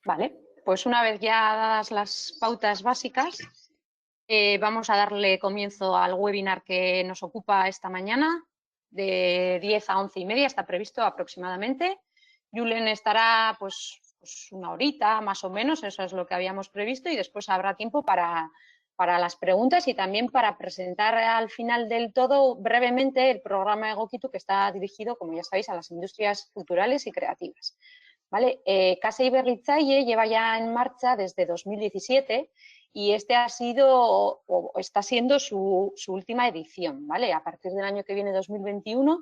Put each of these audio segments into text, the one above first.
Vale, pues una vez ya dadas las pautas básicas, vamos a darle comienzo al webinar que nos ocupa esta mañana, de 10 a 11:30, está previsto aproximadamente. Julen estará pues una horita más o menos, eso es lo que habíamos previsto, y después habrá tiempo para las preguntas y también para presentar al final del todo brevemente el programa Egokitu, que está dirigido, como ya sabéis, a las industrias culturales y creativas. ¿Vale? Casa Iberritzaile lleva ya en marcha desde 2017 y este ha sido o está siendo su última edición. ¿Vale? A partir del año que viene, 2021,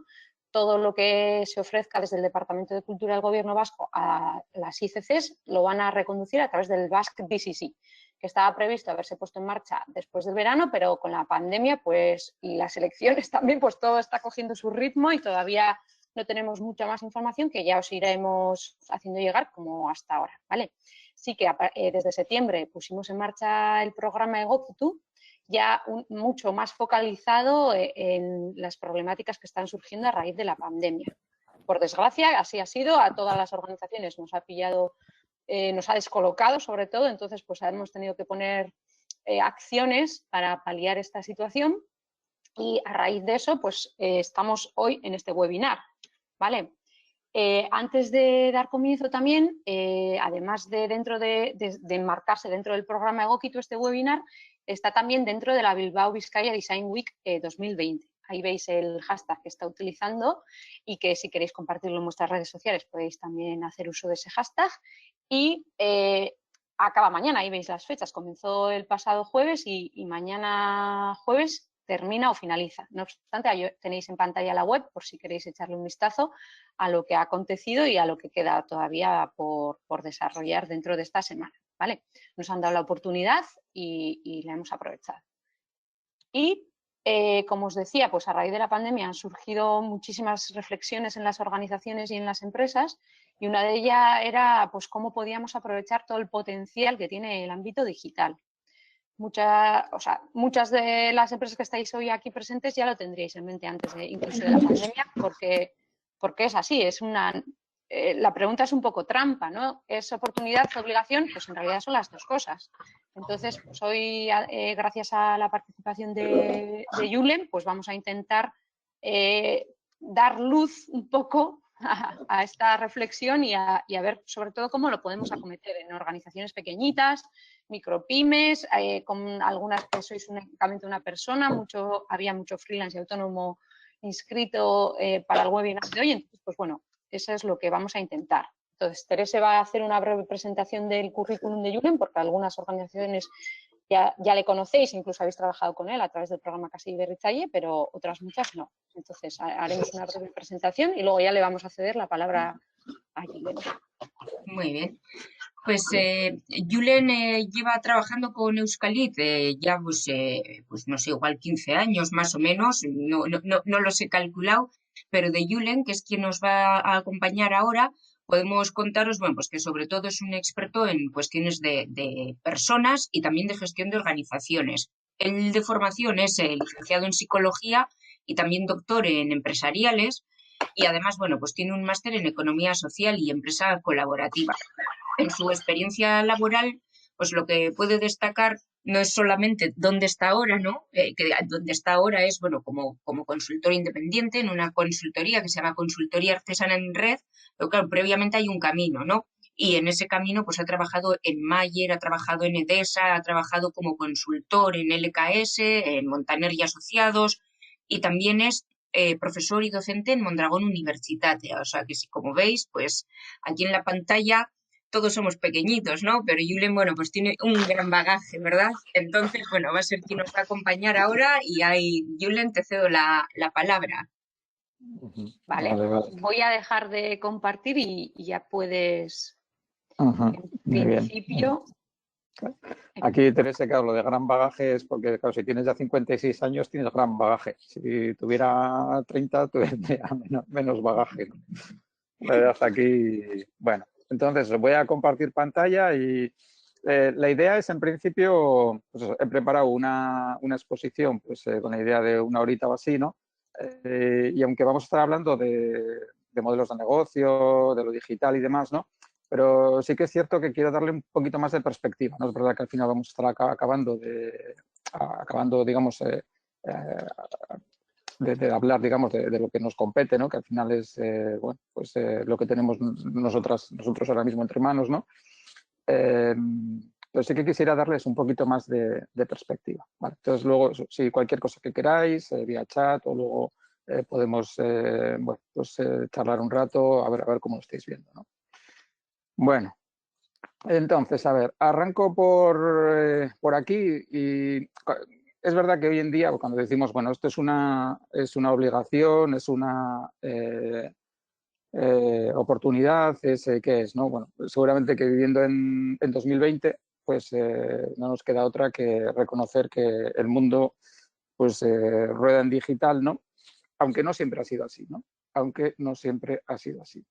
todo lo que se ofrezca desde el Departamento de Cultura del Gobierno Vasco a las ICCs lo van a reconducir a través del Basque BCC, que estaba previsto haberse puesto en marcha después del verano, pero con la pandemia pues, y las elecciones también, pues todo está cogiendo su ritmo y todavía no tenemos mucha más información que ya os iremos haciendo llegar como hasta ahora, ¿vale? Sí que desde septiembre pusimos en marcha el programa Egokitu, ya mucho más focalizado en las problemáticas que están surgiendo a raíz de la pandemia. Por desgracia, así ha sido, a todas las organizaciones nos ha pillado, nos ha descolocado sobre todo, entonces pues hemos tenido que poner acciones para paliar esta situación y a raíz de eso pues estamos hoy en este webinar, ¿vale? Antes de dar comienzo también, además de dentro de enmarcarse dentro del programa Egokitu, este webinar está también dentro de la Bilbao Vizcaya Design Week 2020. Ahí veis el hashtag que está utilizando y que si queréis compartirlo en vuestras redes sociales podéis también hacer uso de ese hashtag. Y acaba mañana, ahí veis las fechas. Comenzó el pasado jueves y mañana jueves termina o finaliza. No obstante, ahí tenéis en pantalla la web por si queréis echarle un vistazo a lo que ha acontecido y a lo que queda todavía por desarrollar dentro de esta semana, ¿vale? Nos han dado la oportunidad y la hemos aprovechado. Y, como os decía, pues a raíz de la pandemia han surgido muchísimas reflexiones en las organizaciones y en las empresas y una de ellas era pues cómo podíamos aprovechar todo el potencial que tiene el ámbito digital. Muchas de las empresas que estáis hoy aquí presentes ya lo tendríais en mente antes incluso de la pandemia, porque es así, la pregunta es un poco trampa, ¿no? ¿Es oportunidad o obligación? Pues en realidad son las dos cosas. Entonces, pues hoy, gracias a la participación de Julen, pues vamos a intentar dar luz un poco a esta reflexión y a ver sobre todo cómo lo podemos acometer en organizaciones pequeñitas, micropymes, con algunas que sois únicamente una persona, había mucho freelance y autónomo inscrito para el webinar de hoy, entonces pues bueno, eso es lo que vamos a intentar. Entonces, Teresa va a hacer una breve presentación del currículum de Julen, porque algunas organizaciones ya le conocéis, incluso habéis trabajado con él a través del programa Casa Iberritzaile, pero otras muchas no. Entonces, haremos una breve presentación y luego ya le vamos a ceder la palabra a Julen. Muy bien. Pues Julen lleva trabajando con Euskalit ya pues no sé, igual 15 años más o menos, no los he calculado, pero de Julen, que es quien nos va a acompañar ahora, podemos contaros, bueno, pues que sobre todo es un experto en cuestiones de personas y también de gestión de organizaciones. Él de formación es licenciado en psicología y también doctor en empresariales y además, bueno, pues tiene un máster en economía social y empresa colaborativa. En su experiencia laboral, pues lo que puede destacar no es solamente dónde está ahora, ¿no? Que dónde está ahora es, bueno, como consultor independiente en una consultoría que se llama Consultoría Artesana en Red, pero claro, previamente hay un camino, ¿no? Y en ese camino, pues ha trabajado en Mayer, ha trabajado en Edesa, ha trabajado como consultor en LKS, en Montaner y Asociados, y también es profesor y docente en Mondragón Universitate. O sea que si, como veis, pues aquí en la pantalla todos somos pequeñitos, ¿no? Pero Julen, bueno, pues tiene un gran bagaje, ¿verdad? Entonces, bueno, va a ser quien nos va a acompañar ahora y ahí, Julen, te cedo la palabra. Vale. Voy a dejar de compartir y ya puedes, en principio... Aquí, Teresa, claro, lo de gran bagaje es porque, claro, si tienes ya 56 años, tienes gran bagaje. Si tuviera 30, tendría menos bagaje, ¿no? Hasta aquí, bueno. Entonces, voy a compartir pantalla y la idea es, en principio, pues he preparado una exposición pues, con la idea de una horita o así, ¿no? Y aunque vamos a estar hablando de modelos de negocio, de lo digital y demás, ¿no? Pero sí que es cierto que quiero darle un poquito más de perspectiva, ¿no? Es verdad que al final vamos a estar acabando, digamos, de hablar, digamos, de lo que nos compete, ¿no? Que al final es, bueno, pues lo que tenemos nosotros ahora mismo entre manos, ¿no? Pero sí que quisiera darles un poquito más de perspectiva, ¿vale? Entonces luego, si cualquier cosa que queráis, vía chat o luego podemos, bueno, pues charlar un rato, a ver cómo lo estáis viendo, ¿no? Bueno, entonces, a ver, arranco por aquí y es verdad que hoy en día cuando decimos, bueno, esto es una obligación, es una oportunidad, ¿qué es? ¿No? Bueno, seguramente que viviendo en 2020, pues no nos queda otra que reconocer que el mundo pues rueda en digital, ¿no? Aunque no siempre ha sido así, ¿no? Aunque no siempre ha sido así.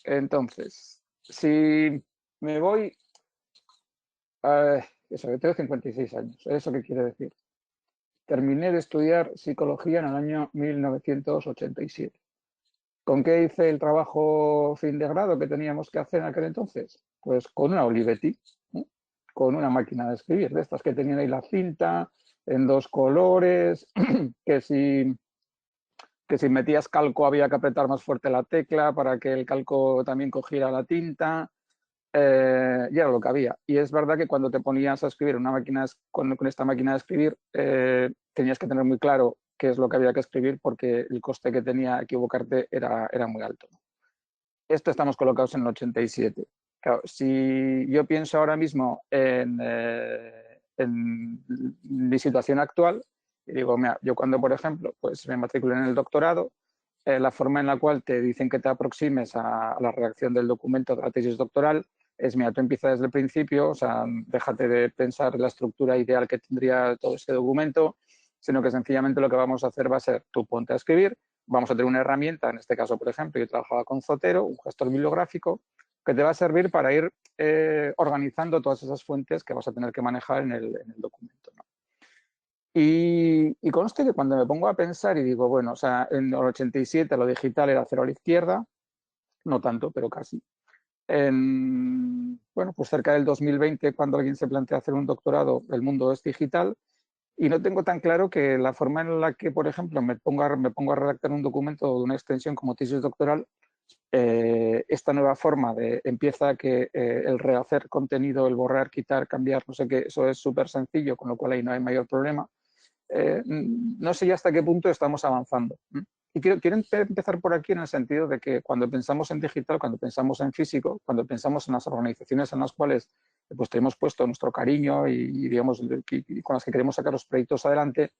Entonces, si me voy, eso, yo tengo 56 años, ¿eso qué quiere decir? Terminé de estudiar psicología en el año 1987. ¿Con qué hice el trabajo fin de grado que teníamos que hacer en aquel entonces? Pues con una Olivetti, ¿eh? Con una máquina de escribir, de estas que tenían ahí la cinta en 2 colores, que si metías calco había que apretar más fuerte la tecla para que el calco también cogiera la tinta, y era lo que había. Y es verdad que cuando te ponías a escribir con esta máquina de escribir, tenías que tener muy claro qué es lo que había que escribir porque el coste que tenía equivocarte era muy alto. Esto estamos colocados en el 87. Claro, si yo pienso ahora mismo en mi situación actual, y digo, mira, yo cuando, por ejemplo, pues me matriculé en el doctorado, la forma en la cual te dicen que te aproximes a la redacción del documento de la tesis doctoral es, mira, tú empiezas desde el principio, o sea, déjate de pensar la estructura ideal que tendría todo este documento, sino que sencillamente lo que vamos a hacer va a ser, tú ponte a escribir, vamos a tener una herramienta, en este caso, por ejemplo, yo trabajaba con Zotero, un gestor bibliográfico, que te va a servir para ir organizando todas esas fuentes que vas a tener que manejar en el documento, ¿no? Y conste que cuando me pongo a pensar y digo, bueno, o sea, en el 87 lo digital era 0 a la izquierda, no tanto, pero casi. Bueno, pues cerca del 2020, cuando alguien se plantea hacer un doctorado, el mundo es digital y no tengo tan claro que la forma en la que, por ejemplo, me pongo a redactar un documento de una extensión como tesis doctoral, esta nueva forma de empieza que el rehacer contenido, el borrar, quitar, cambiar, no sé qué, eso es súper sencillo, con lo cual ahí no hay mayor problema. No sé ya hasta qué punto estamos avanzando. Y quiero empezar por aquí en el sentido de que cuando pensamos en digital, cuando pensamos en físico, cuando pensamos en las organizaciones en las cuales pues, tenemos puesto nuestro cariño y digamos, y con las que queremos sacar los proyectos adelante,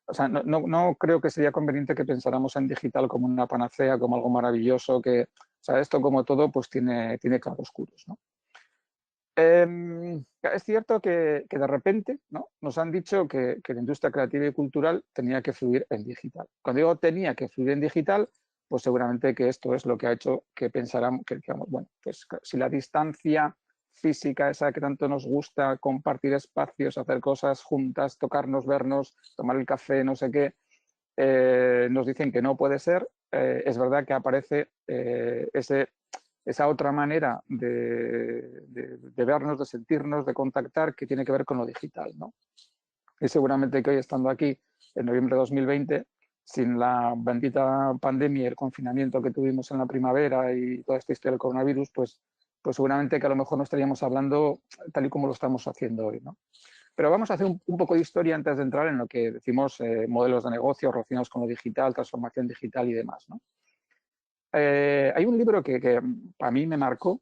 o sea, no creo que sería conveniente que pensáramos en digital como una panacea, como algo maravilloso, que, o sea, esto como todo pues tiene claroscuros, ¿no? Es cierto que de repente, ¿no?, nos han dicho que la industria creativa y cultural tenía que fluir en digital. Cuando digo tenía que fluir en digital, pues seguramente que esto es lo que ha hecho que pensáramos que bueno, pues si la distancia física, esa que tanto nos gusta, compartir espacios, hacer cosas juntas, tocarnos, vernos, tomar el café, no sé qué, nos dicen que no puede ser, es verdad que aparece esa otra manera de vernos, de sentirnos, de contactar, que tiene que ver con lo digital, ¿no? Y seguramente que hoy, estando aquí en noviembre de 2020, sin la bendita pandemia y el confinamiento que tuvimos en la primavera y toda esta historia del coronavirus, pues seguramente que a lo mejor no estaríamos hablando tal y como lo estamos haciendo hoy, ¿no? Pero vamos a hacer un poco de historia antes de entrar en lo que decimos modelos de negocio relacionados con lo digital, transformación digital y demás, ¿no? Hay un libro que a mí me marcó,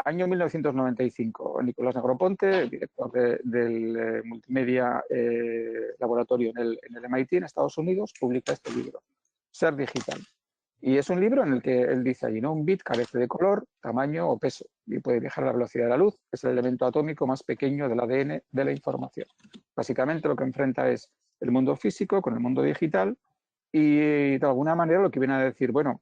año 1995, Nicolás Negroponte, director del Multimedia Laboratorio en el MIT, en Estados Unidos, publica este libro, Ser Digital. Y es un libro en el que él dice allí, ¿no?, un bit carece de color, tamaño o peso y puede viajar a la velocidad de la luz. Es el elemento atómico más pequeño del ADN de la información. Básicamente lo que enfrenta es el mundo físico con el mundo digital y de alguna manera lo que viene a decir, bueno,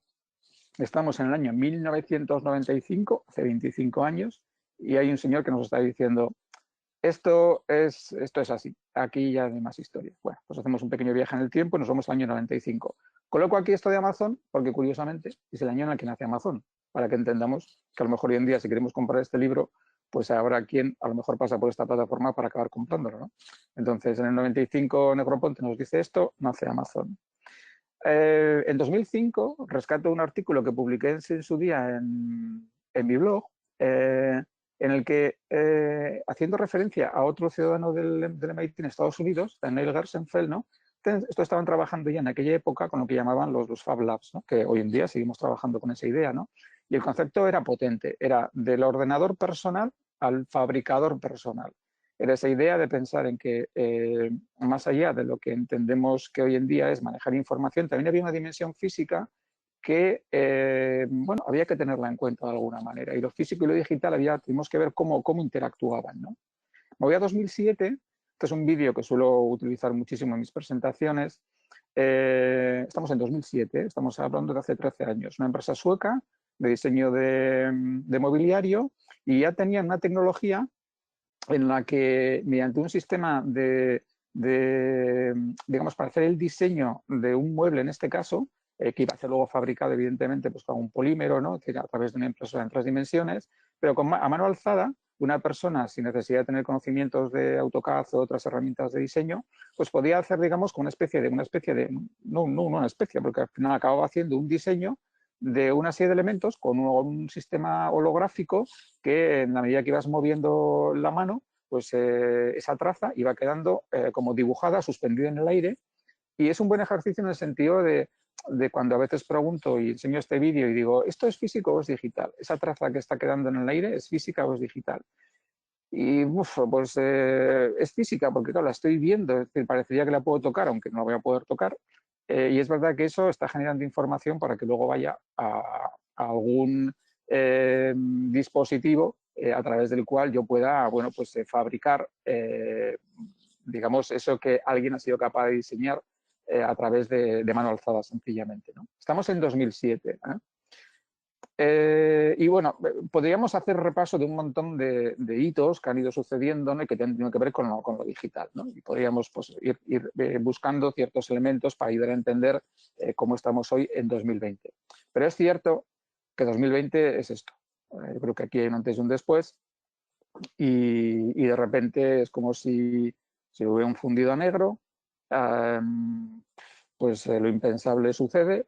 estamos en el año 1995, hace 25 años, y hay un señor que nos está diciendo, esto es así, aquí ya no hay más historia. Bueno, pues hacemos un pequeño viaje en el tiempo y nos vamos al año 95. Coloco aquí esto de Amazon porque, curiosamente, es el año en el que nace Amazon. para que entendamos que a lo mejor hoy en día, si queremos comprar este libro, pues habrá quien a lo mejor pasa por esta plataforma para acabar comprándolo, ¿no? Entonces, en el 95 Negroponte nos dice esto, nace Amazon. En 2005 rescato un artículo que publiqué en su día en mi blog, en el que, haciendo referencia a otro ciudadano del MIT en Estados Unidos, Neil Gershenfeld, ¿no? Esto estaban trabajando ya en aquella época con lo que llamaban los Fab Labs, ¿no? Que hoy en día seguimos trabajando con esa idea, ¿no? Y el concepto era potente, era del ordenador personal al fabricador personal. Era esa idea de pensar en que, más allá de lo que entendemos que hoy en día es manejar información, también había una dimensión física que, bueno, había que tenerla en cuenta de alguna manera. Y lo físico y lo digital tuvimos que ver cómo interactuaban, ¿no? Me voy a 2007, este es un vídeo que suelo utilizar muchísimo en mis presentaciones. Estamos en 2007, estamos hablando de hace 13 años. Una empresa sueca de diseño de mobiliario, y ya tenían una tecnología en la que, mediante un sistema digamos, para hacer el diseño de un mueble en este caso, que iba a ser luego fabricado evidentemente pues con un polímero, ¿no? Que a través de una impresora en 3 dimensiones, pero a mano alzada, una persona sin necesidad de tener conocimientos de AutoCAD o otras herramientas de diseño, pues podía hacer, digamos, con una especie de, no una especie, porque al final acababa haciendo un diseño de una serie de elementos con un sistema holográfico que, en la medida que ibas moviendo la mano, pues esa traza iba quedando como dibujada, suspendida en el aire. Y es un buen ejercicio en el sentido de cuando a veces pregunto y enseño este vídeo y digo, ¿esto es físico o es digital? ¿Esa traza que está quedando en el aire es física o es digital? Y pues es física, porque claro, la estoy viendo, es decir, parecería que la puedo tocar, aunque no la voy a poder tocar. Y es verdad que eso está generando información para que luego vaya a algún dispositivo a través del cual yo pueda, bueno, pues fabricar, digamos, eso que alguien ha sido capaz de diseñar a través de mano alzada, sencillamente, ¿no? Estamos en 2007, y bueno, podríamos hacer repaso de un montón de hitos que han ido sucediendo, ¿no? Y que tienen que ver con lo digital, ¿no? Y podríamos pues, ir buscando ciertos elementos para ayudar a entender cómo estamos hoy en 2020. Pero es cierto que 2020 es esto. Yo creo que aquí hay un antes y un después, y de repente es como si se hubiera un fundido a negro, pues lo impensable sucede,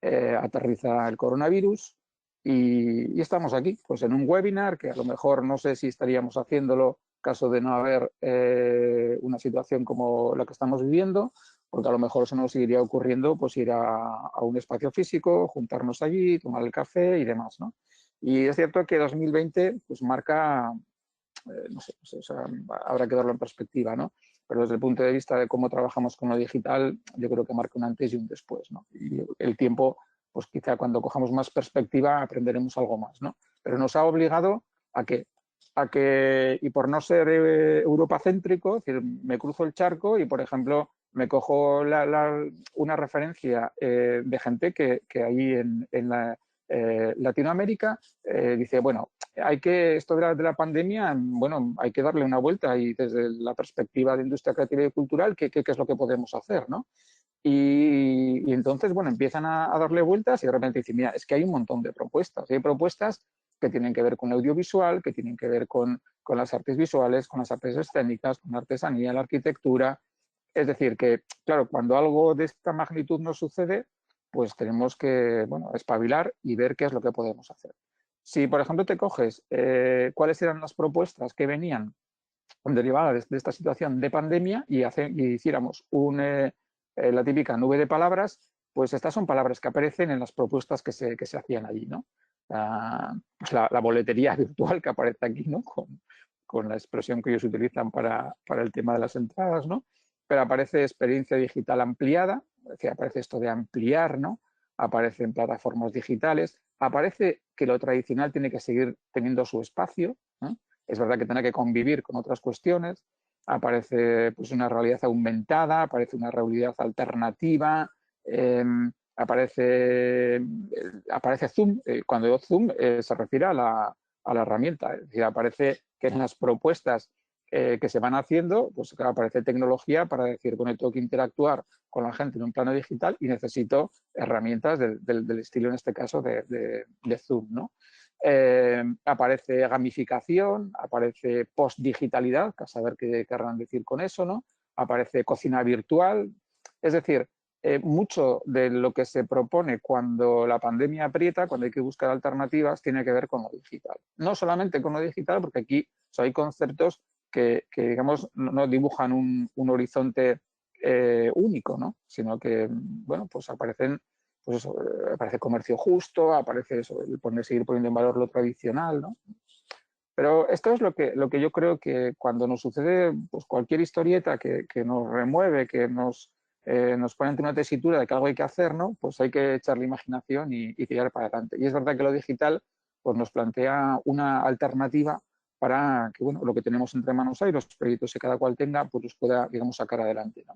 aterriza el coronavirus y estamos aquí, pues en un webinar que a lo mejor no sé si estaríamos haciéndolo caso de no haber una situación como la que estamos viviendo, porque a lo mejor se nos seguiría ocurriendo pues ir a un espacio físico, juntarnos allí, tomar el café y demás, ¿no? Y es cierto que 2020 pues marca, no sé, pues, o sea, habrá que darlo en perspectiva, ¿no? Pero desde el punto de vista de cómo trabajamos con lo digital, yo creo que marca un antes y un después, ¿no? Y el tiempo, pues quizá cuando cojamos más perspectiva aprenderemos algo más, ¿no? Pero nos ha obligado a que y por no ser europacéntrico, es decir, me cruzo el charco y, por ejemplo, me cojo una referencia de gente que ahí en Latinoamérica dice, bueno, esto de la pandemia, bueno, hay que darle una vuelta y desde la perspectiva de industria creativa y cultural, ¿qué es lo que podemos hacer, ¿no? Y entonces, bueno, empiezan a darle vueltas y de repente dicen, mira, es que hay un montón de propuestas. Hay propuestas que tienen que ver con el audiovisual, que tienen que ver con las artes visuales, con las artes escénicas, con la artesanía, la arquitectura. Es decir, que, claro, cuando algo de esta magnitud nos sucede, pues tenemos que, bueno, espabilar y ver qué es lo que podemos hacer. Si, por ejemplo, te coges cuáles eran las propuestas que venían derivadas de esta situación de pandemia y hiciéramos la típica nube de palabras, pues estas son palabras que aparecen en las propuestas que se hacían allí, ¿no? Pues la boletería virtual que aparece aquí, ¿no? Con la expresión que ellos utilizan para el tema de las entradas, ¿no? Pero aparece experiencia digital ampliada, que aparece esto de ampliar, ¿no? Aparecen plataformas digitales, aparece que lo tradicional tiene que seguir teniendo su espacio, ¿no? Es verdad que tiene que convivir con otras cuestiones, aparece pues, una realidad aumentada, aparece una realidad alternativa, aparece Zoom. Cuando digo Zoom se refiere a la herramienta, es decir, aparece que en las propuestas que se van haciendo, pues claro, aparece tecnología para decir, bueno, tengo que interactuar con la gente en un plano digital y necesito herramientas del estilo, en este caso, de Zoom, ¿no? Aparece gamificación, aparece post-digitalidad, a saber qué querrán decir con eso, ¿no? Aparece cocina virtual, es decir, mucho de lo que se propone cuando la pandemia aprieta, cuando hay que buscar alternativas, tiene que ver con lo digital. No solamente con lo digital, porque aquí hay conceptos que digamos, no dibujan un horizonte único, ¿no? Sino que, bueno, pues aparecen, pues eso, aparece comercio justo, aparece eso, seguir poniendo en valor lo tradicional, ¿no? Pero esto es lo que yo creo que cuando nos sucede pues, cualquier historieta que nos remueve, que nos pone ante una tesitura de que algo hay que hacer, ¿no? Pues hay que echarle imaginación y tirar para adelante. Y es verdad que lo digital pues, nos plantea una alternativa para que bueno, lo que tenemos entre manos ahí, los proyectos que cada cual tenga, pues los pueda, digamos, sacar adelante, ¿no?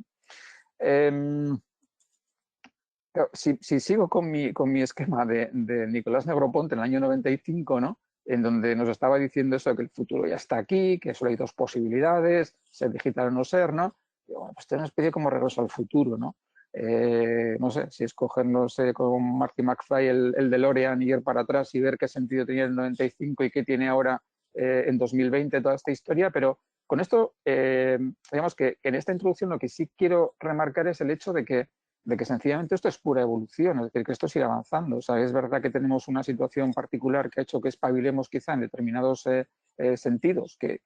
Si sigo con mi esquema de Nicolás Negroponte en el año 95, ¿no? En donde nos estaba diciendo eso, que el futuro ya está aquí, que solo hay dos posibilidades, ser digital o no ser, ¿no? Y bueno, pues es una especie como regreso al futuro, ¿no? No sé, si escoger, no sé, con Marty McFly el DeLorean y ir para atrás y ver qué sentido tenía el 95 y qué tiene ahora en 2020 toda esta historia, pero con esto, digamos que en esta introducción lo que sí quiero remarcar es el hecho de que sencillamente esto es pura evolución, es decir, que esto sigue avanzando. O sea, es verdad que tenemos una situación particular que ha hecho que espabilemos quizá en determinados sentidos, que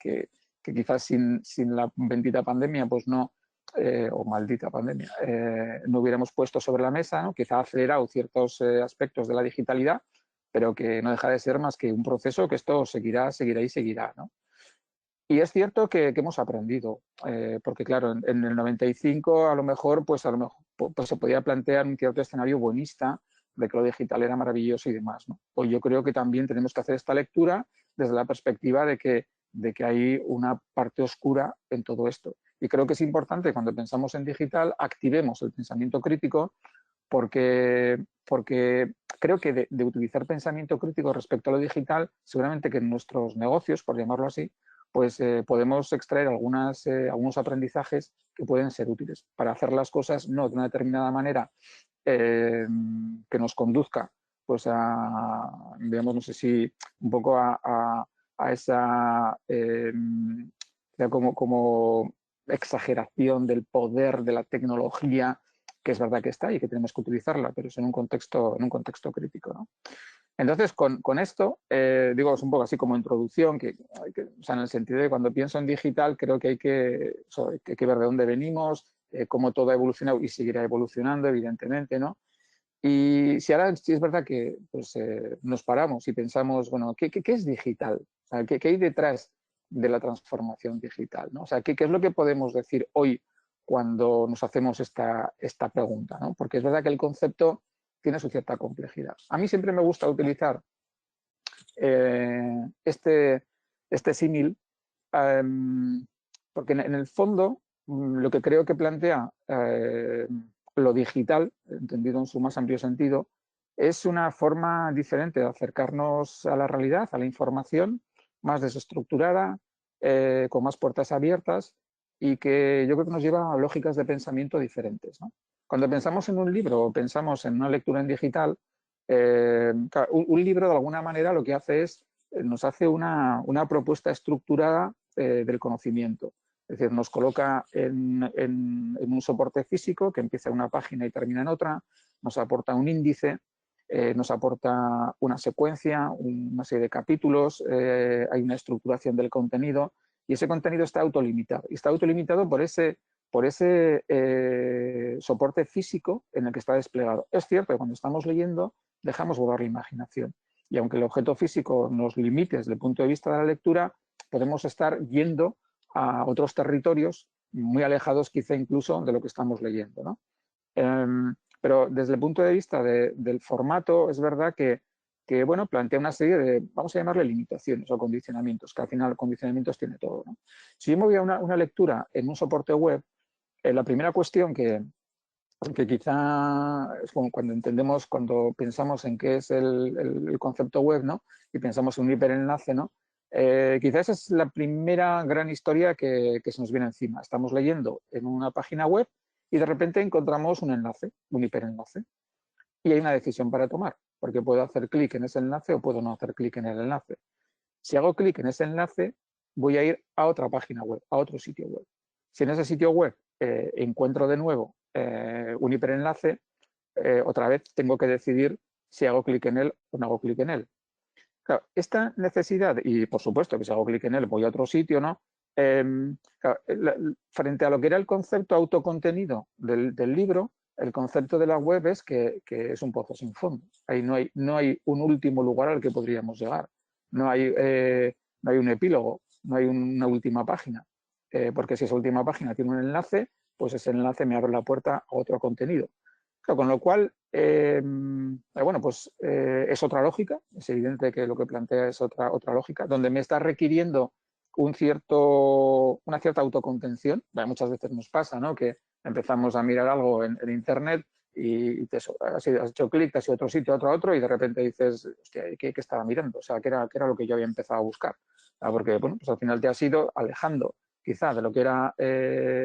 quizás sin la bendita pandemia, pues no, o maldita pandemia, no hubiéramos puesto sobre la mesa, ¿no? Quizá ha acelerado ciertos aspectos de la digitalidad, pero que no deja de ser más que un proceso que esto seguirá y seguirá, ¿no? Y es cierto que hemos aprendido, porque claro, en el 95 a lo mejor pues se podía plantear un cierto escenario buenista de que lo digital era maravilloso y demás, ¿no? Pues yo creo que también tenemos que hacer esta lectura desde la perspectiva de que hay una parte oscura en todo esto. Y creo que es importante cuando pensamos en digital activemos el pensamiento crítico porque creo que de utilizar pensamiento crítico respecto a lo digital, seguramente que en nuestros negocios, por llamarlo así, pues podemos extraer algunos aprendizajes que pueden ser útiles para hacer las cosas no de una determinada manera que nos conduzca pues digamos, no sé si un poco a esa como exageración del poder de la tecnología, que es verdad que está y que tenemos que utilizarla, pero es en un contexto crítico, ¿no? Entonces, con esto, digo, es un poco así como introducción, o sea, en el sentido de cuando pienso en digital, creo que hay que ver de dónde venimos, cómo todo ha evolucionado y seguirá evolucionando, evidentemente, ¿no? Y si ahora sí es verdad que pues, nos paramos y pensamos, bueno, ¿qué es digital? O sea, ¿qué hay detrás de la transformación digital, ¿no? O sea, ¿qué es lo que podemos decir hoy cuando nos hacemos esta pregunta, ¿no? Porque es verdad que el concepto tiene su cierta complejidad. A mí siempre me gusta utilizar este símil porque en el fondo lo que creo que plantea lo digital, entendido en su más amplio sentido, es una forma diferente de acercarnos a la realidad, a la información, más desestructurada, con más puertas abiertas y que yo creo que nos lleva a lógicas de pensamiento diferentes, ¿no? Cuando pensamos en un libro o pensamos en una lectura en digital, un libro de alguna manera lo que hace es, nos hace una propuesta estructurada del conocimiento. Es decir, nos coloca en un soporte físico que empieza en una página y termina en otra, nos aporta un índice, nos aporta una secuencia, una serie de capítulos, hay una estructuración del contenido y ese contenido está autolimitado. Y está autolimitado por ese soporte físico en el que está desplegado. Es cierto que cuando estamos leyendo dejamos volar la imaginación y aunque el objeto físico nos limite desde el punto de vista de la lectura, podemos estar yendo a otros territorios muy alejados quizá incluso de lo que estamos leyendo, ¿no? Pero desde el punto de vista del formato es verdad que bueno, plantea una serie de, vamos a llamarle limitaciones o condicionamientos, que al final condicionamientos tiene todo, ¿no? Si yo me voy a una lectura en un soporte web, la primera cuestión que quizá es como cuando pensamos en qué es el concepto web, ¿no? Y pensamos en un hiperenlace, ¿no? Quizás es la primera gran historia que se nos viene encima. Estamos leyendo en una página web y de repente encontramos un enlace, un hiperenlace, y hay una decisión para tomar, porque puedo hacer clic en ese enlace o puedo no hacer clic en el enlace. Si hago clic en ese enlace, voy a ir a otra página web, a otro sitio web. Si en ese sitio web encuentro de nuevo un hiperenlace, otra vez tengo que decidir si hago clic en él o no hago clic en él. Claro, esta necesidad, y por supuesto que si hago clic en él voy a otro sitio, ¿no? Claro, frente a lo que era el concepto autocontenido del libro, el concepto de la web es que es un pozo sin fondo. Ahí no hay un último lugar al que podríamos llegar. No hay un epílogo, no hay una última página. Porque si esa última página tiene un enlace, pues ese enlace me abre la puerta a otro contenido. Claro, con lo cual, bueno, pues es otra lógica, es evidente que lo que plantea es otra lógica, donde me está requiriendo una cierta autocontención. Bueno, muchas veces nos pasa, ¿no? Que empezamos a mirar algo en Internet y has hecho clic, te has ido a otro sitio, a otro, y de repente dices, hostia, ¿qué estaba mirando? O sea, ¿qué era lo que yo había empezado a buscar? Porque, bueno, pues al final te has ido alejando quizá de lo que era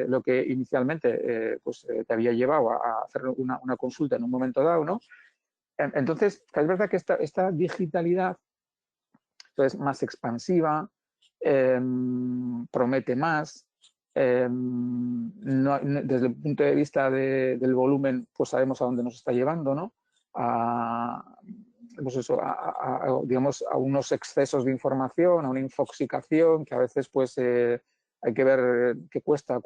lo que inicialmente te había llevado a hacer una consulta en un momento dado, ¿no? Entonces, es verdad que esta digitalidad es más expansiva, promete más, desde el punto de vista del volumen, pues sabemos a dónde nos está llevando, ¿no? Pues eso, digamos, a unos excesos de información, a una infoxicación que a veces pues hay que ver que cuesta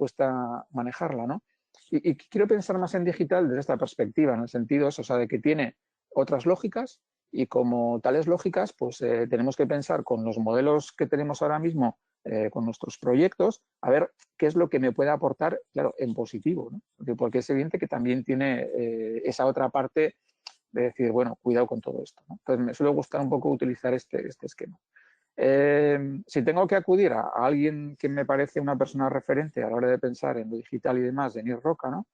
manejarla, ¿no? Y quiero pensar más en digital desde esta perspectiva, en el sentido, o sea, de que tiene otras lógicas y como tales lógicas, pues tenemos que pensar con los modelos que tenemos ahora mismo, con nuestros proyectos, a ver qué es lo que me puede aportar, claro, en positivo, ¿no? Porque es evidente que también tiene esa otra parte de decir, bueno, cuidado con todo esto, ¿no? Entonces me suele gustar un poco utilizar este esquema. Si tengo que acudir a alguien que me parece una persona referente a la hora de pensar en lo digital y demás, Denis Roca, ¿no?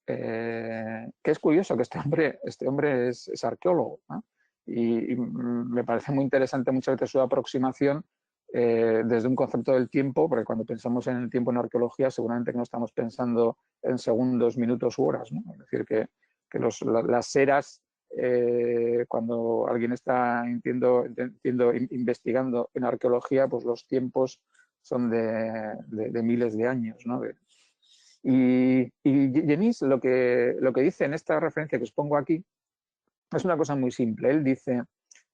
Que es curioso que este hombre es arqueólogo, ¿no? Y me parece muy interesante muchas veces su aproximación desde un concepto del tiempo, porque cuando pensamos en el tiempo en arqueología seguramente que no estamos pensando en segundos, minutos u horas, ¿no? Es decir, que las eras, cuando alguien está investigando en arqueología, pues los tiempos son de miles de años, ¿no? Y Denis lo que dice en esta referencia que os pongo aquí es una cosa muy simple. Él dice,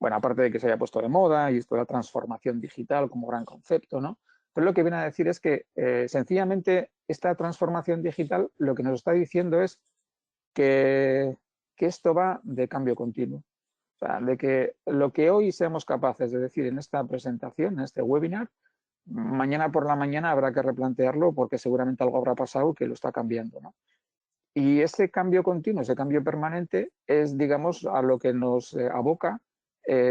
bueno, aparte de que se haya puesto de moda y esto de la transformación digital como gran concepto, ¿no? Pero lo que viene a decir es que sencillamente esta transformación digital lo que nos está diciendo es que esto va de cambio continuo. O sea, de que lo que hoy seamos capaces de decir en esta presentación, en este webinar, mañana por la mañana habrá que replantearlo porque seguramente algo habrá pasado que lo está cambiando, ¿no? Y ese cambio continuo, ese cambio permanente es, digamos, a lo que nos aboca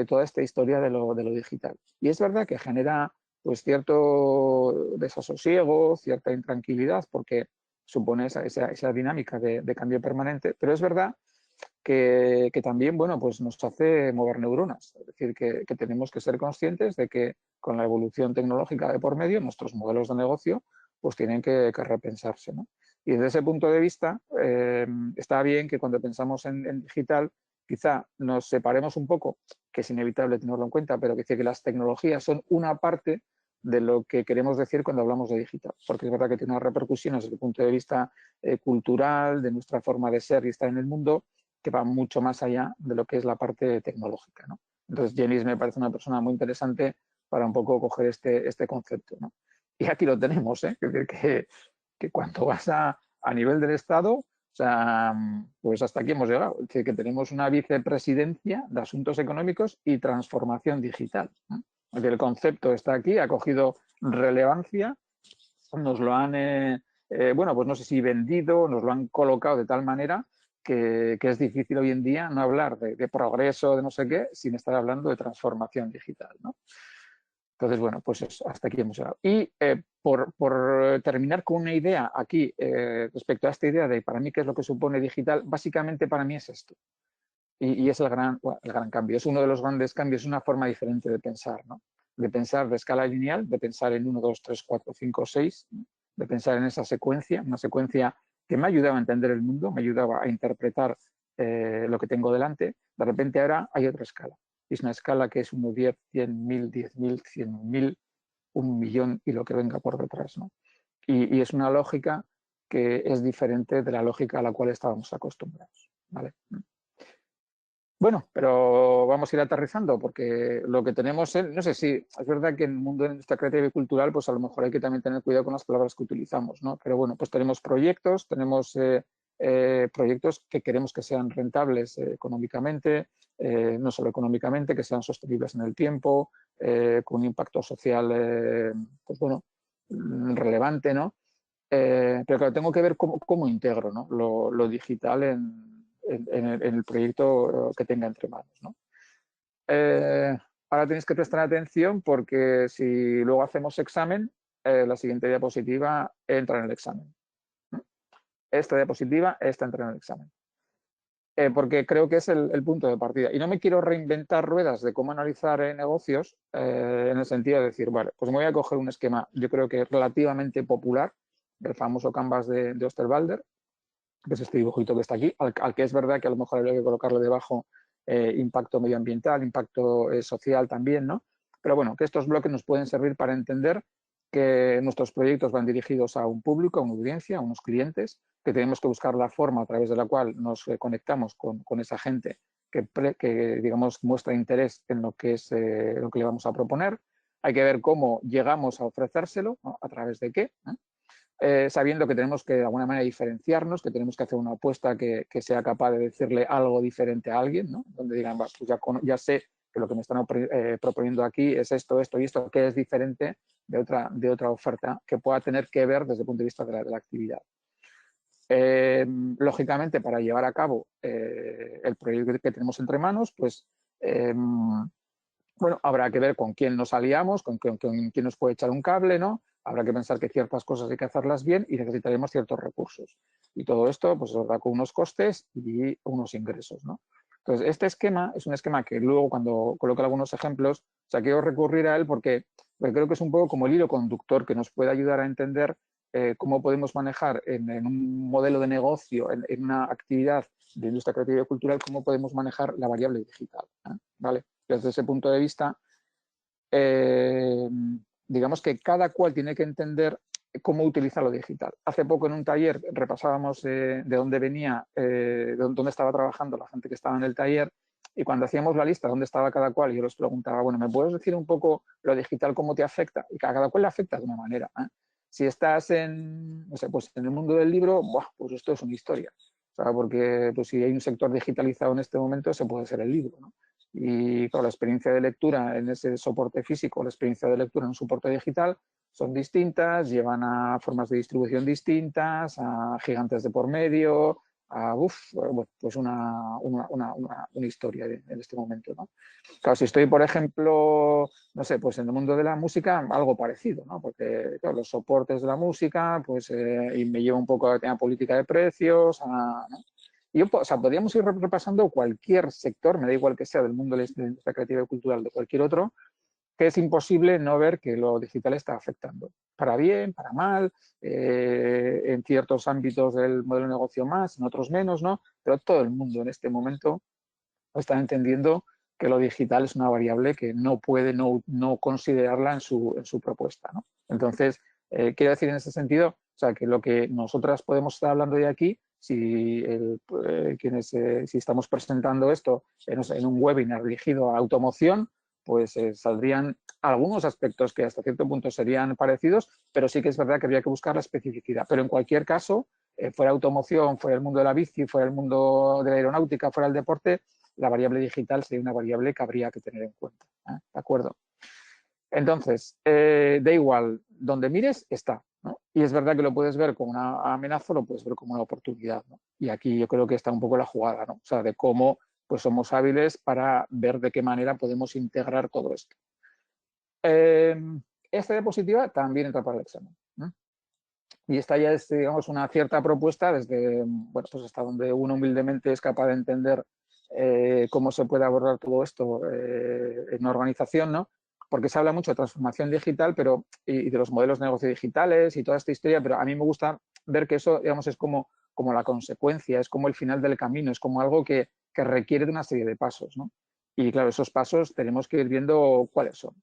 toda esta historia de lo digital. Y es verdad que genera pues cierto desasosiego, cierta intranquilidad porque supone esa dinámica de cambio permanente, pero es verdad que también, bueno, pues nos hace mover neuronas. Es decir, que tenemos que ser conscientes de que con la evolución tecnológica de por medio, nuestros modelos de negocio pues tienen que repensarse, ¿no? Y desde ese punto de vista, está bien que cuando pensamos en digital, quizá nos separemos un poco, que es inevitable tenerlo en cuenta, pero que dice que las tecnologías son una parte de lo que queremos decir cuando hablamos de digital, porque es verdad que tiene unas repercusiones desde el punto de vista cultural, de nuestra forma de ser y estar en el mundo, que va mucho más allá de lo que es la parte tecnológica, ¿no? Entonces, Denis me parece una persona muy interesante para un poco coger este concepto, ¿no? Y aquí lo tenemos, ¿eh? Que cuando vas a nivel del Estado, o sea, pues hasta aquí hemos llegado. Es decir, que tenemos una vicepresidencia de Asuntos Económicos y Transformación Digital, ¿no? Es decir, el concepto está aquí, ha cogido relevancia, nos lo han, bueno, pues no sé si vendido, nos lo han colocado de tal manera que es difícil hoy en día no hablar de progreso, de no sé qué, sin estar hablando de transformación digital, ¿no? Entonces, bueno, pues eso, hasta aquí hemos llegado. Y por terminar con una idea aquí respecto a esta idea de para mí qué es lo que supone digital, básicamente para mí es esto. Y es el gran cambio, es uno de los grandes cambios, es una forma diferente de pensar, ¿no? de pensar de escala lineal, de pensar en 1, 2, 3, 4, 5, 6, de pensar en esa secuencia, una secuencia que me ayudaba a entender el mundo, me ayudaba a interpretar lo que tengo delante. De repente ahora hay otra escala. Es una escala que es 1, 10, 100.000, 10.000, 100.000, 1.000.000 y lo que venga por detrás, ¿no? Y es una lógica que es diferente de la lógica a la cual estábamos acostumbrados, ¿vale? Bueno, pero vamos a ir aterrizando porque lo que tenemos, no sé si es verdad que en el mundo de la industria creativa y cultural, pues a lo mejor hay que también tener cuidado con las palabras que utilizamos, ¿no? Pero bueno, pues tenemos proyectos que queremos que sean rentables económicamente, no solo económicamente, que sean sostenibles en el tiempo, con un impacto social, pues bueno, relevante, ¿no? Pero claro, tengo que ver cómo integro, ¿no? lo digital en el proyecto que tenga entre manos, ¿no? Ahora tenéis que prestar atención porque si luego hacemos examen, la siguiente diapositiva entra en el examen. Esta diapositiva entra en el examen. Porque creo que es el punto de partida. Y no me quiero reinventar ruedas de cómo analizar negocios en el sentido de decir, vale, pues me voy a coger un esquema, yo creo que es relativamente popular, el famoso Canvas de Osterwalder, que es este dibujito que está aquí, al que es verdad que a lo mejor habría que colocarle debajo impacto medioambiental, impacto social también, ¿no? Pero bueno, que estos bloques nos pueden servir para entender que nuestros proyectos van dirigidos a un público, a una audiencia, a unos clientes, que tenemos que buscar la forma a través de la cual nos conectamos con esa gente que, digamos, muestra interés en lo que es lo que le vamos a proponer. Hay que ver cómo llegamos a ofrecérselo, ¿no? A través de qué, ¿no? Sabiendo que tenemos que de alguna manera diferenciarnos, que tenemos que hacer una apuesta que sea capaz de decirle algo diferente a alguien, ¿no? Donde digan, pues ya sé que lo que me están proponiendo aquí es esto, esto y esto, que es diferente de otra oferta que pueda tener que ver desde el punto de vista de la actividad. Lógicamente, para llevar a cabo el proyecto que tenemos entre manos, pues bueno, habrá que ver con quién nos aliamos, con quién nos puede echar un cable, ¿no? Habrá que pensar que ciertas cosas hay que hacerlas bien y necesitaremos ciertos recursos. Y todo esto, pues, va con unos costes y unos ingresos, ¿no? Entonces, este esquema es un esquema que luego, cuando coloco algunos ejemplos, o sea, quiero recurrir a él porque creo que es un poco como el hilo conductor que nos puede ayudar a entender cómo podemos manejar en un modelo de negocio, en una actividad de industria creativa y cultural, cómo podemos manejar la variable digital, ¿vale? Desde ese punto de vista, digamos que cada cual tiene que entender cómo utilizar lo digital. Hace poco en un taller repasábamos de dónde venía, de dónde estaba trabajando la gente que estaba en el taller, y cuando hacíamos la lista de dónde estaba cada cual, yo les preguntaba, bueno, ¿me puedes decir un poco lo digital cómo te afecta? Y a cada cual le afecta de una manera, ¿eh? Si estás no sé, pues en el mundo del libro, ¡buah!, pues esto es una historia. O sea, porque pues, si hay un sector digitalizado en este momento, ese puede ser el libro, ¿no? Y claro, la experiencia de lectura en ese soporte físico, la experiencia de lectura en un soporte digital son distintas, llevan a formas de distribución distintas, a gigantes de por medio, a pues una historia en este momento, ¿no? Claro, si estoy, por ejemplo, no sé, pues en el mundo de la música, algo parecido, ¿no? Porque claro, los soportes de la música, pues y me lleva un poco a la tema política de precios, ¿no? Y o sea, podríamos ir repasando cualquier sector, me da igual que sea del mundo de la industria creativa y cultural, de cualquier otro, que es imposible no ver que lo digital está afectando. Para bien, para mal, en ciertos ámbitos del modelo de negocio más, en otros menos, ¿no? Pero todo el mundo en este momento está entendiendo que lo digital es una variable que no puede no considerarla en su propuesta, ¿no? Entonces, quiero decir en ese sentido, o sea, que lo que nosotras podemos estar hablando de aquí, si estamos presentando esto en un webinar dirigido a automoción, pues saldrían algunos aspectos que hasta cierto punto serían parecidos, pero sí que es verdad que habría que buscar la especificidad. Pero en cualquier caso, fuera automoción, fuera el mundo de la bici, fuera el mundo de la aeronáutica, fuera el deporte, la variable digital sería una variable que habría que tener en cuenta, ¿eh? ¿De acuerdo? Entonces, da igual, donde mires está, ¿no? Y es verdad que lo puedes ver como una amenaza, lo puedes ver como una oportunidad, ¿no? Y aquí yo creo que está un poco la jugada, ¿no? O sea, de cómo pues somos hábiles para ver de qué manera podemos integrar todo esto. Esta diapositiva también entra para el examen, ¿eh? Y esta ya es, digamos, una cierta propuesta desde, bueno, pues hasta donde uno humildemente es capaz de entender cómo se puede abordar todo esto en una organización, ¿no? porque se habla mucho de transformación digital y de los modelos de negocio digitales y toda esta historia, pero a mí me gusta ver que eso, digamos, es como la consecuencia, es como el final del camino, es como algo que requiere de una serie de pasos, ¿no? Y claro, esos pasos tenemos que ir viendo cuáles son.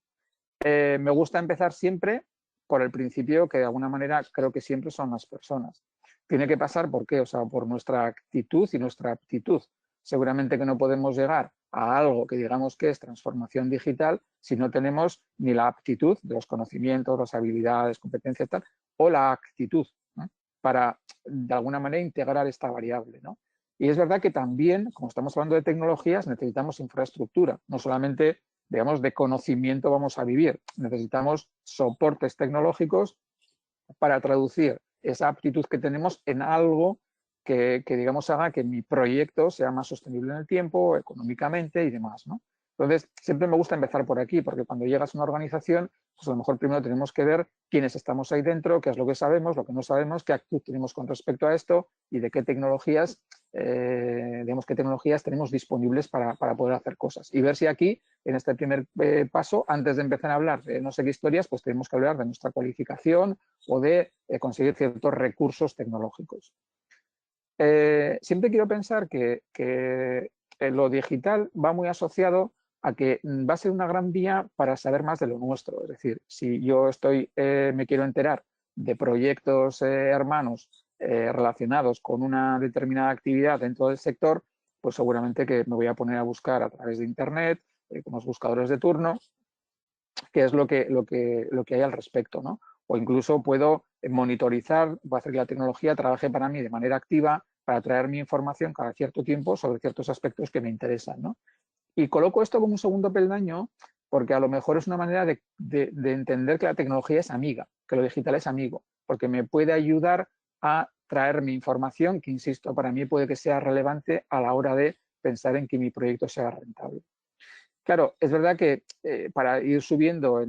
Me gusta empezar siempre por el principio, que de alguna manera creo que siempre son las personas. Tiene que pasar, ¿por qué? O sea, por nuestra actitud y nuestra aptitud. Seguramente que no podemos llegar a algo que digamos que es transformación digital si no tenemos ni la aptitud de los conocimientos, las habilidades, competencias tal, o la actitud, ¿no? Para de alguna manera integrar esta variable, ¿no? Y es verdad que también, como estamos hablando de tecnologías, necesitamos infraestructura, no solamente, digamos, de conocimiento vamos a vivir, necesitamos soportes tecnológicos para traducir esa aptitud que tenemos en algo que digamos, haga que mi proyecto sea más sostenible en el tiempo, económicamente y demás, ¿no? Entonces, siempre me gusta empezar por aquí, porque cuando llegas a una organización, pues a lo mejor primero tenemos que ver quiénes estamos ahí dentro, qué es lo que sabemos, lo que no sabemos, qué actitud tenemos con respecto a esto y de qué tecnologías, digamos, qué tecnologías tenemos disponibles para poder hacer cosas. Y ver si aquí, en este primer paso, antes de empezar a hablar de no sé qué historias, pues tenemos que hablar de nuestra cualificación o de conseguir ciertos recursos tecnológicos. Siempre quiero pensar que lo digital va muy asociado a que va a ser una gran vía para saber más de lo nuestro. Es decir, si yo me quiero enterar de proyectos hermanos relacionados con una determinada actividad dentro del sector, pues seguramente que me voy a poner a buscar a través de Internet, con los buscadores de turno, qué es lo que hay al respecto, ¿no? O incluso puedo monitorizar, voy a hacer que la tecnología trabaje para mí de manera activa para traer mi información cada cierto tiempo sobre ciertos aspectos que me interesan, ¿no? Y coloco esto como un segundo peldaño porque a lo mejor es una manera de entender que la tecnología es amiga, que lo digital es amigo, porque me puede ayudar a traer mi información que, insisto, para mí puede que sea relevante a la hora de pensar en que mi proyecto sea rentable. Claro, es verdad que para ir subiendo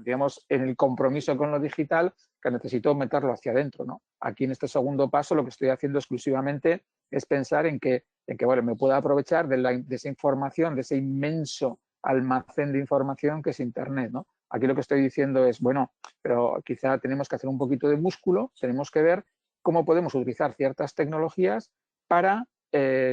digamos, en el compromiso con lo digital, que necesito meterlo hacia adentro, ¿no? Aquí en este segundo paso lo que estoy haciendo exclusivamente es pensar en que bueno, me pueda aprovechar de esa información, de ese inmenso almacén de información que es Internet, ¿no? Aquí lo que estoy diciendo es, bueno, pero quizá tenemos que hacer un poquito de músculo, tenemos que ver cómo podemos utilizar ciertas tecnologías para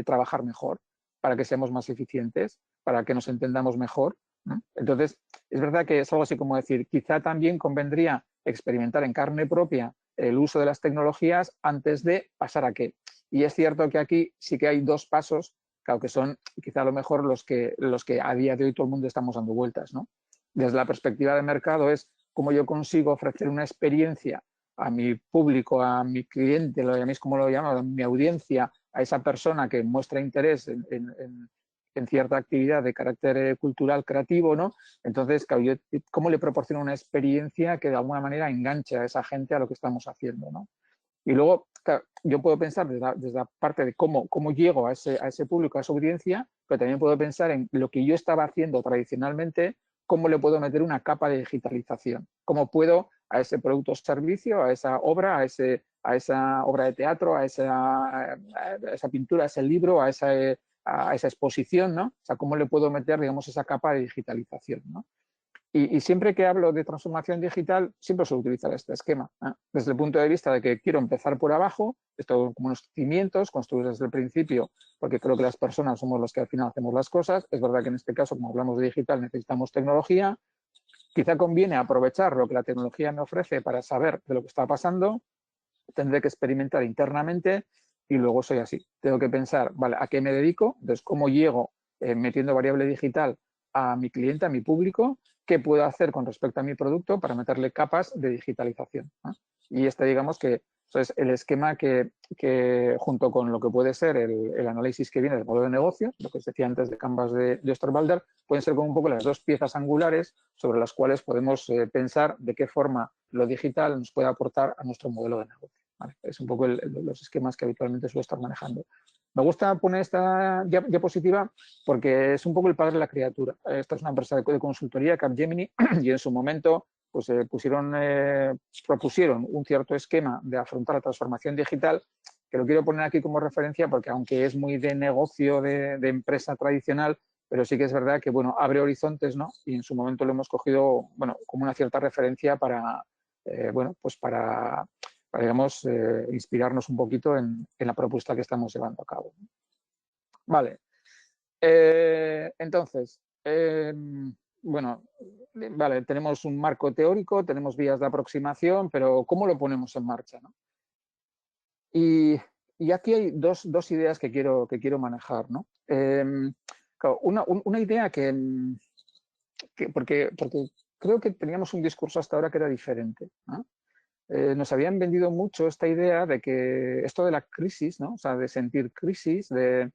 trabajar mejor, para que seamos más eficientes, para que nos entendamos mejor, ¿no? Entonces, es verdad que es algo así como decir, quizá también convendría experimentar en carne propia el uso de las tecnologías antes de pasar a qué. Y es cierto que aquí sí que hay dos pasos, claro, que son quizá a lo mejor los que a día de hoy todo el mundo estamos dando vueltas, ¿no? Desde la perspectiva de mercado es cómo yo consigo ofrecer una experiencia a mi público, a mi cliente, lo llaméis como lo llamo, a mi audiencia, a esa persona que muestra interés en cierta actividad de carácter cultural creativo, ¿no? Entonces, claro, yo, ¿cómo le proporciono una experiencia que de alguna manera enganche a esa gente a lo que estamos haciendo, ¿no? Y luego, claro, yo puedo pensar desde la parte de cómo llego a ese público, a esa audiencia, pero también puedo pensar en lo que yo estaba haciendo tradicionalmente, cómo le puedo meter una capa de digitalización, cómo puedo a ese producto o servicio, a esa obra, a esa obra de teatro, a esa pintura, a ese libro, a esa exposición, ¿no? O sea, cómo le puedo meter, digamos, esa capa de digitalización, ¿no? Y siempre que hablo de transformación digital, siempre suelo utilizar este esquema, ¿eh? Desde el punto de vista de que quiero empezar por abajo, esto como unos cimientos, construir desde el principio, porque creo que las personas somos los que al final hacemos las cosas. Es verdad que en este caso, como hablamos de digital, necesitamos tecnología. Quizá conviene aprovechar lo que la tecnología me ofrece para saber de lo que está pasando. Tendré que experimentar internamente y luego soy así. Tengo que pensar, vale, ¿a qué me dedico? Entonces, ¿cómo llego metiendo variable digital a mi cliente, a mi público? ¿Qué puedo hacer con respecto a mi producto para meterle capas de digitalización, ¿no? Y digamos que es el esquema que junto con lo que puede ser el análisis que viene del modelo de negocio, lo que os decía antes de Canvas de Osterwalder, pueden ser como un poco las dos piezas angulares sobre las cuales podemos pensar de qué forma lo digital nos puede aportar a nuestro modelo de negocio, ¿vale? Es un poco los esquemas que habitualmente suelo estar manejando. Me gusta poner esta diapositiva porque es un poco el padre de la criatura. Esta es una empresa de consultoría, Capgemini, y en su momento pues, propusieron un cierto esquema de afrontar la transformación digital, que lo quiero poner aquí como referencia porque aunque es muy de negocio, de empresa tradicional, pero sí que es verdad que, bueno, abre horizontes, ¿no? Y en su momento lo hemos cogido, bueno, como una cierta referencia para, bueno, pues para digamos, inspirarnos un poquito en la propuesta que estamos llevando a cabo. Vale. Entonces, bueno, vale, tenemos un marco teórico, tenemos vías de aproximación, pero ¿cómo lo ponemos en marcha, ¿no? Y aquí hay dos ideas que quiero manejar, ¿no? Claro, una idea porque creo que teníamos un discurso hasta ahora que era diferente, ¿no? Nos habían vendido mucho esta idea de que esto de la crisis, ¿no? O sea, de sentir crisis, de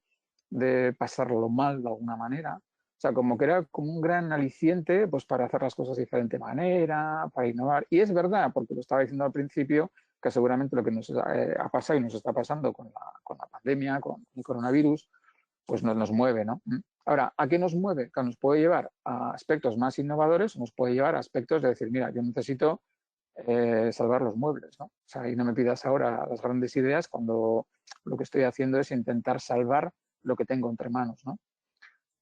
pasarlo mal de alguna manera, o sea, como que era como un gran aliciente pues, para hacer las cosas de diferente manera, para innovar. Y es verdad, porque lo estaba diciendo al principio, que seguramente lo que nos ha pasado y nos está pasando con la pandemia, con el coronavirus, pues nos mueve, ¿no? Ahora, ¿a qué nos mueve? Que nos puede llevar a aspectos más innovadores, nos puede llevar a aspectos de decir, mira, yo necesito salvar los muebles, ¿no? O sea, y no me pidas ahora las grandes ideas cuando lo que estoy haciendo es intentar salvar lo que tengo entre manos, ¿no?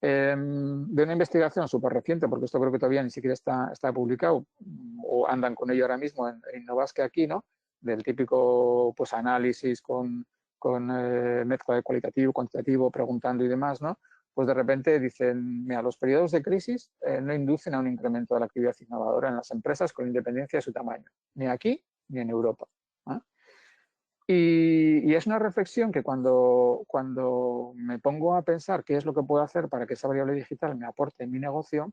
De una investigación súper reciente, porque esto creo que todavía ni siquiera está publicado, o andan con ello ahora mismo en Innovasque aquí, ¿no? Del típico pues, análisis con mezcla de cualitativo, cuantitativo, preguntando y demás, ¿no? Pues de repente dicen, mira, los periodos de crisis no inducen a un incremento de la actividad innovadora en las empresas con independencia de su tamaño, ni aquí ni en Europa. ¿Eh? Y es una reflexión que cuando me pongo a pensar qué es lo que puedo hacer para que esa variable digital me aporte en mi negocio,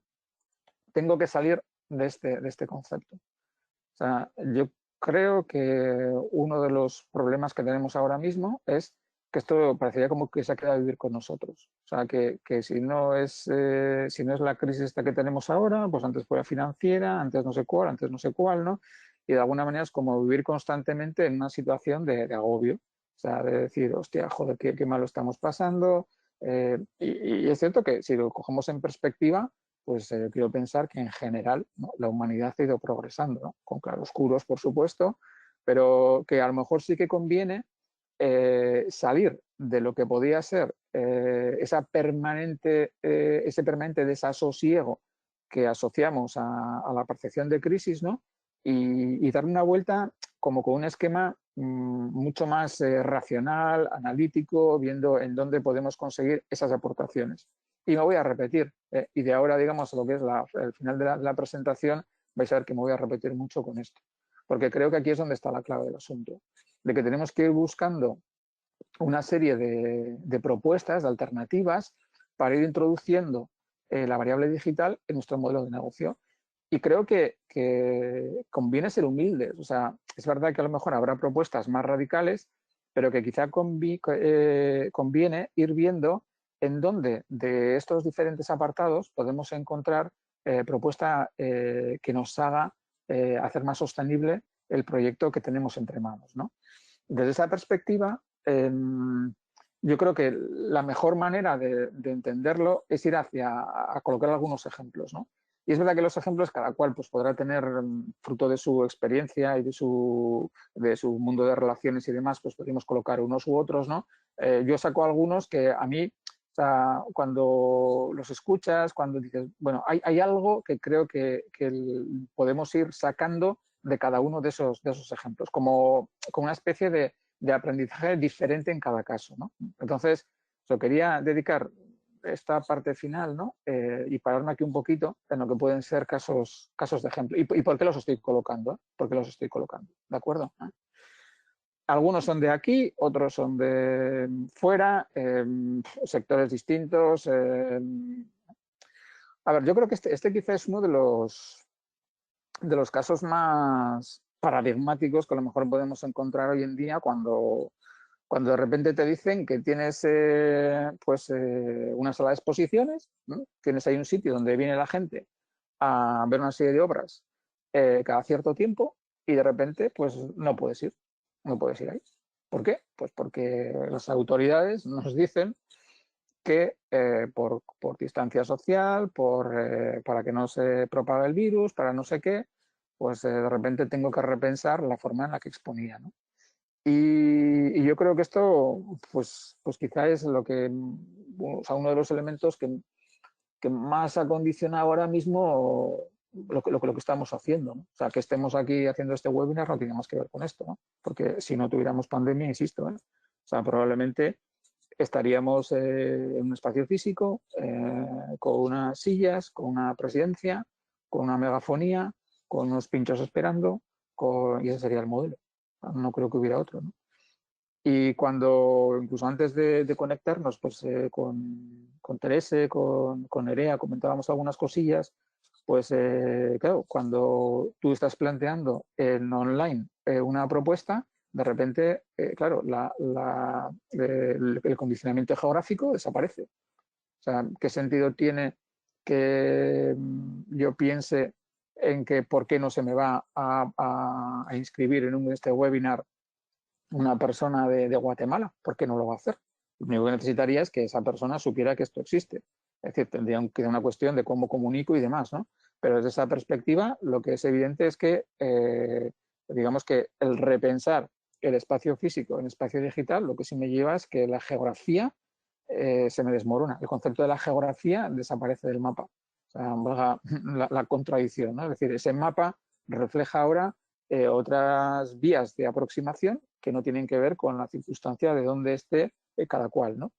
tengo que salir de este concepto. O sea, yo creo que uno de los problemas que tenemos ahora mismo es que esto parecería como que se ha quedado a vivir con nosotros. O sea, que si no es la crisis esta que tenemos ahora, pues antes fue la financiera, antes no sé cuál, ¿no? Y de alguna manera es como vivir constantemente en una situación de agobio. O sea, de decir, hostia, joder, qué mal lo estamos pasando. Y es cierto que si lo cogemos en perspectiva, pues quiero pensar que en general, ¿no?, la humanidad ha ido progresando, ¿no? Con claroscuros, por supuesto, pero que a lo mejor sí que conviene salir de lo que podía ser ese permanente desasosiego que asociamos a la percepción de crisis, ¿no? Y dar una vuelta como con un esquema mucho más racional, analítico, viendo en dónde podemos conseguir esas aportaciones. Y me voy a repetir, y de ahora, digamos, lo que es el final de la presentación, vais a ver que me voy a repetir mucho con esto, porque creo que aquí es donde está la clave del asunto, de que tenemos que ir buscando una serie de propuestas, de alternativas, para ir introduciendo la variable digital en nuestro modelo de negocio. Y creo que conviene ser humildes. O sea, es verdad que a lo mejor habrá propuestas más radicales, pero que quizá conviene ir viendo en dónde de estos diferentes apartados podemos encontrar propuesta que nos haga hacer más sostenible el proyecto que tenemos entre manos, ¿no? Desde esa perspectiva, yo creo que la mejor manera de entenderlo es ir a colocar algunos ejemplos, ¿no? Y es verdad que los ejemplos cada cual pues, podrá tener, fruto de su experiencia y de su mundo de relaciones y demás, pues podemos colocar unos u otros, ¿no? Yo saco algunos que a mí, o sea, cuando los escuchas, cuando dices, bueno, hay algo que creo que podemos ir sacando de cada uno de esos ejemplos, como una especie de aprendizaje diferente en cada caso, ¿no? Entonces, yo quería dedicar esta parte final, ¿no? Y pararme aquí un poquito en lo que pueden ser casos de ejemplo. ¿Y por qué los estoy colocando? ¿Por qué los estoy colocando? ¿De acuerdo? Algunos son de aquí, otros son de fuera, sectores distintos. A ver, yo creo que este quizá es uno de los casos más paradigmáticos que a lo mejor podemos encontrar hoy en día cuando de repente te dicen que tienes una sala de exposiciones, ¿no? Tienes ahí un sitio donde viene la gente a ver una serie de obras cada cierto tiempo y de repente pues no puedes ir ahí. ¿Por qué? Pues porque las autoridades nos dicen que por distancia social, para que no se propague el virus, para no sé qué, pues de repente tengo que repensar la forma en la que exponía, ¿no? Y yo creo que esto, pues quizá es lo que, o sea, uno de los elementos que que más ha condicionado ahora mismo lo que estamos haciendo, ¿no? O sea, que estemos aquí haciendo este webinar no tiene más que ver con esto, ¿no? Porque si no tuviéramos pandemia, insisto, ¿eh? O sea, probablemente estaríamos en un espacio físico, con unas sillas, con una presidencia, con una megafonía, con unos pinchos esperando, y ese sería el modelo. No creo que hubiera otro, ¿no? Y cuando, incluso antes de conectarnos, pues con Terese, con Nerea, comentábamos algunas cosillas, pues claro, cuando tú estás planteando en online una propuesta, de repente, claro, el condicionamiento geográfico desaparece. O sea, ¿qué sentido tiene que yo piense en que por qué no se me va a inscribir en este webinar una persona de Guatemala? ¿Por qué no lo va a hacer? Lo único que necesitaría es que esa persona supiera que esto existe. Es decir, tendría que ser una cuestión de cómo comunico y demás, ¿no? Pero desde esa perspectiva, lo que es evidente es que, digamos que el repensar el espacio físico en espacio digital, lo que sí me lleva es que la geografía se me desmorona. El concepto de la geografía desaparece del mapa. O sea, la contradicción, ¿no? Es decir, ese mapa refleja ahora otras vías de aproximación que no tienen que ver con la circunstancia de dónde esté cada cual, ¿no?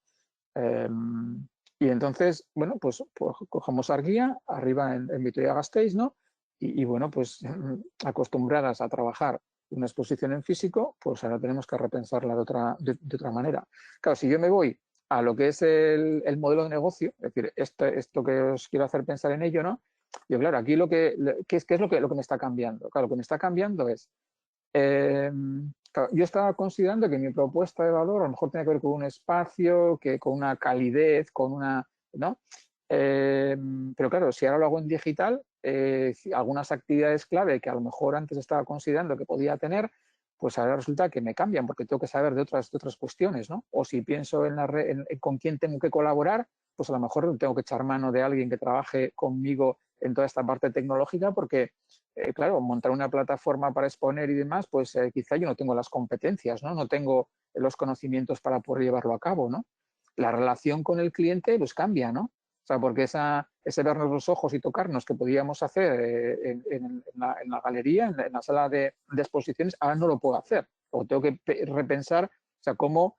Y entonces, bueno, pues cogemos Arguía, arriba en Vitoria-Gasteiz, ¿no? Y bueno, pues acostumbradas a trabajar una exposición en físico, pues ahora tenemos que repensarla de otra manera. Claro, si yo me voy a lo que es el modelo de negocio, es decir, esto que os quiero hacer pensar en ello, ¿no? Yo, claro, aquí ¿qué es lo que me está cambiando? Claro, lo que me está cambiando es, claro, yo estaba considerando que mi propuesta de valor a lo mejor tiene que ver con un espacio, con una calidez, con una, ¿no? Pero claro, si ahora lo hago en digital, algunas actividades clave que a lo mejor antes estaba considerando que podía tener, pues ahora resulta que me cambian porque tengo que saber de otras cuestiones, ¿no? O si pienso en con quién tengo que colaborar, pues a lo mejor tengo que echar mano de alguien que trabaje conmigo en toda esta parte tecnológica porque, claro, montar una plataforma para exponer y demás, pues quizá yo no tengo las competencias, ¿no? No tengo los conocimientos para poder llevarlo a cabo, ¿no? La relación con el cliente pues cambia, ¿no? O sea, porque ese vernos los ojos y tocarnos que podíamos hacer en la galería, en la sala de exposiciones, ahora no lo puedo hacer. O tengo que repensar, o sea, cómo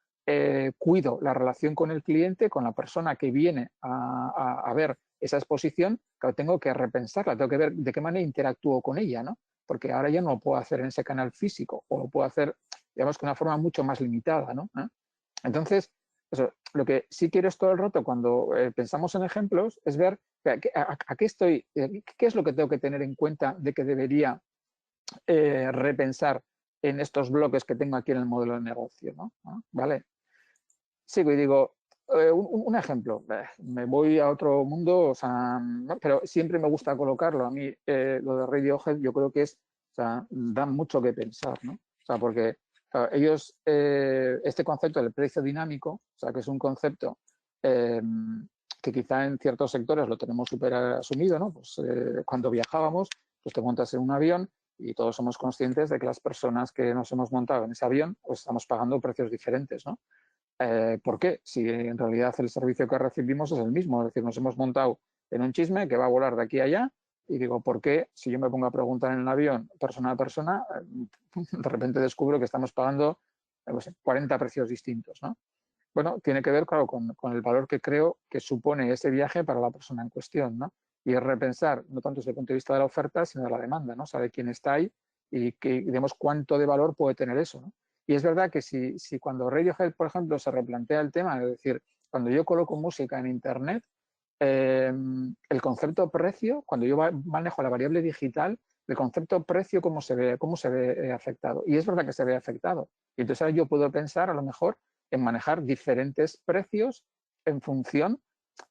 cuido la relación con el cliente, con la persona que viene a ver esa exposición, que tengo que repensarla, tengo que ver de qué manera interactúo con ella, ¿no? Porque ahora ya no lo puedo hacer en ese canal físico, o lo puedo hacer, digamos, de una forma mucho más limitada, ¿no? Entonces, eso, lo que sí quiero es todo el rato cuando pensamos en ejemplos es ver a qué estoy, qué es lo que tengo que tener en cuenta de que debería repensar en estos bloques que tengo aquí en el modelo de negocio, ¿no? ¿Vale? Sigo y digo, un ejemplo, me voy a otro mundo, o sea, ¿no? Pero siempre me gusta colocarlo. A mí lo de Radiohead yo creo que o sea, da mucho que pensar, ¿no? O sea, porque ellos, este concepto del precio dinámico, o sea, que es un concepto que quizá en ciertos sectores lo tenemos súper asumido, ¿no? Pues cuando viajábamos, pues te montas en un avión y todos somos conscientes de que las personas que nos hemos montado en ese avión, pues estamos pagando precios diferentes, ¿no? ¿Por qué? Si en realidad el servicio que recibimos es el mismo, es decir, nos hemos montado en un chisme que va a volar de aquí a allá y digo, ¿por qué? Si yo me pongo a preguntar en el avión persona a persona, de repente descubro que estamos pagando 40 precios distintos, ¿no? Bueno, tiene que ver, claro, con el valor que creo que supone ese viaje para la persona en cuestión, ¿no? Y es repensar, no tanto desde el punto de vista de la oferta, sino de la demanda, ¿no? Saber quién está ahí y digamos, cuánto de valor puede tener eso, ¿no? Y es verdad que si cuando Radiohead, por ejemplo, se replantea el tema, es decir, cuando yo coloco música en Internet, el concepto precio, cuando yo manejo la variable digital, el concepto precio, ¿cómo se ve afectado? Y es verdad que se ve afectado. Y entonces ahora yo puedo pensar, a lo mejor, en manejar diferentes precios en función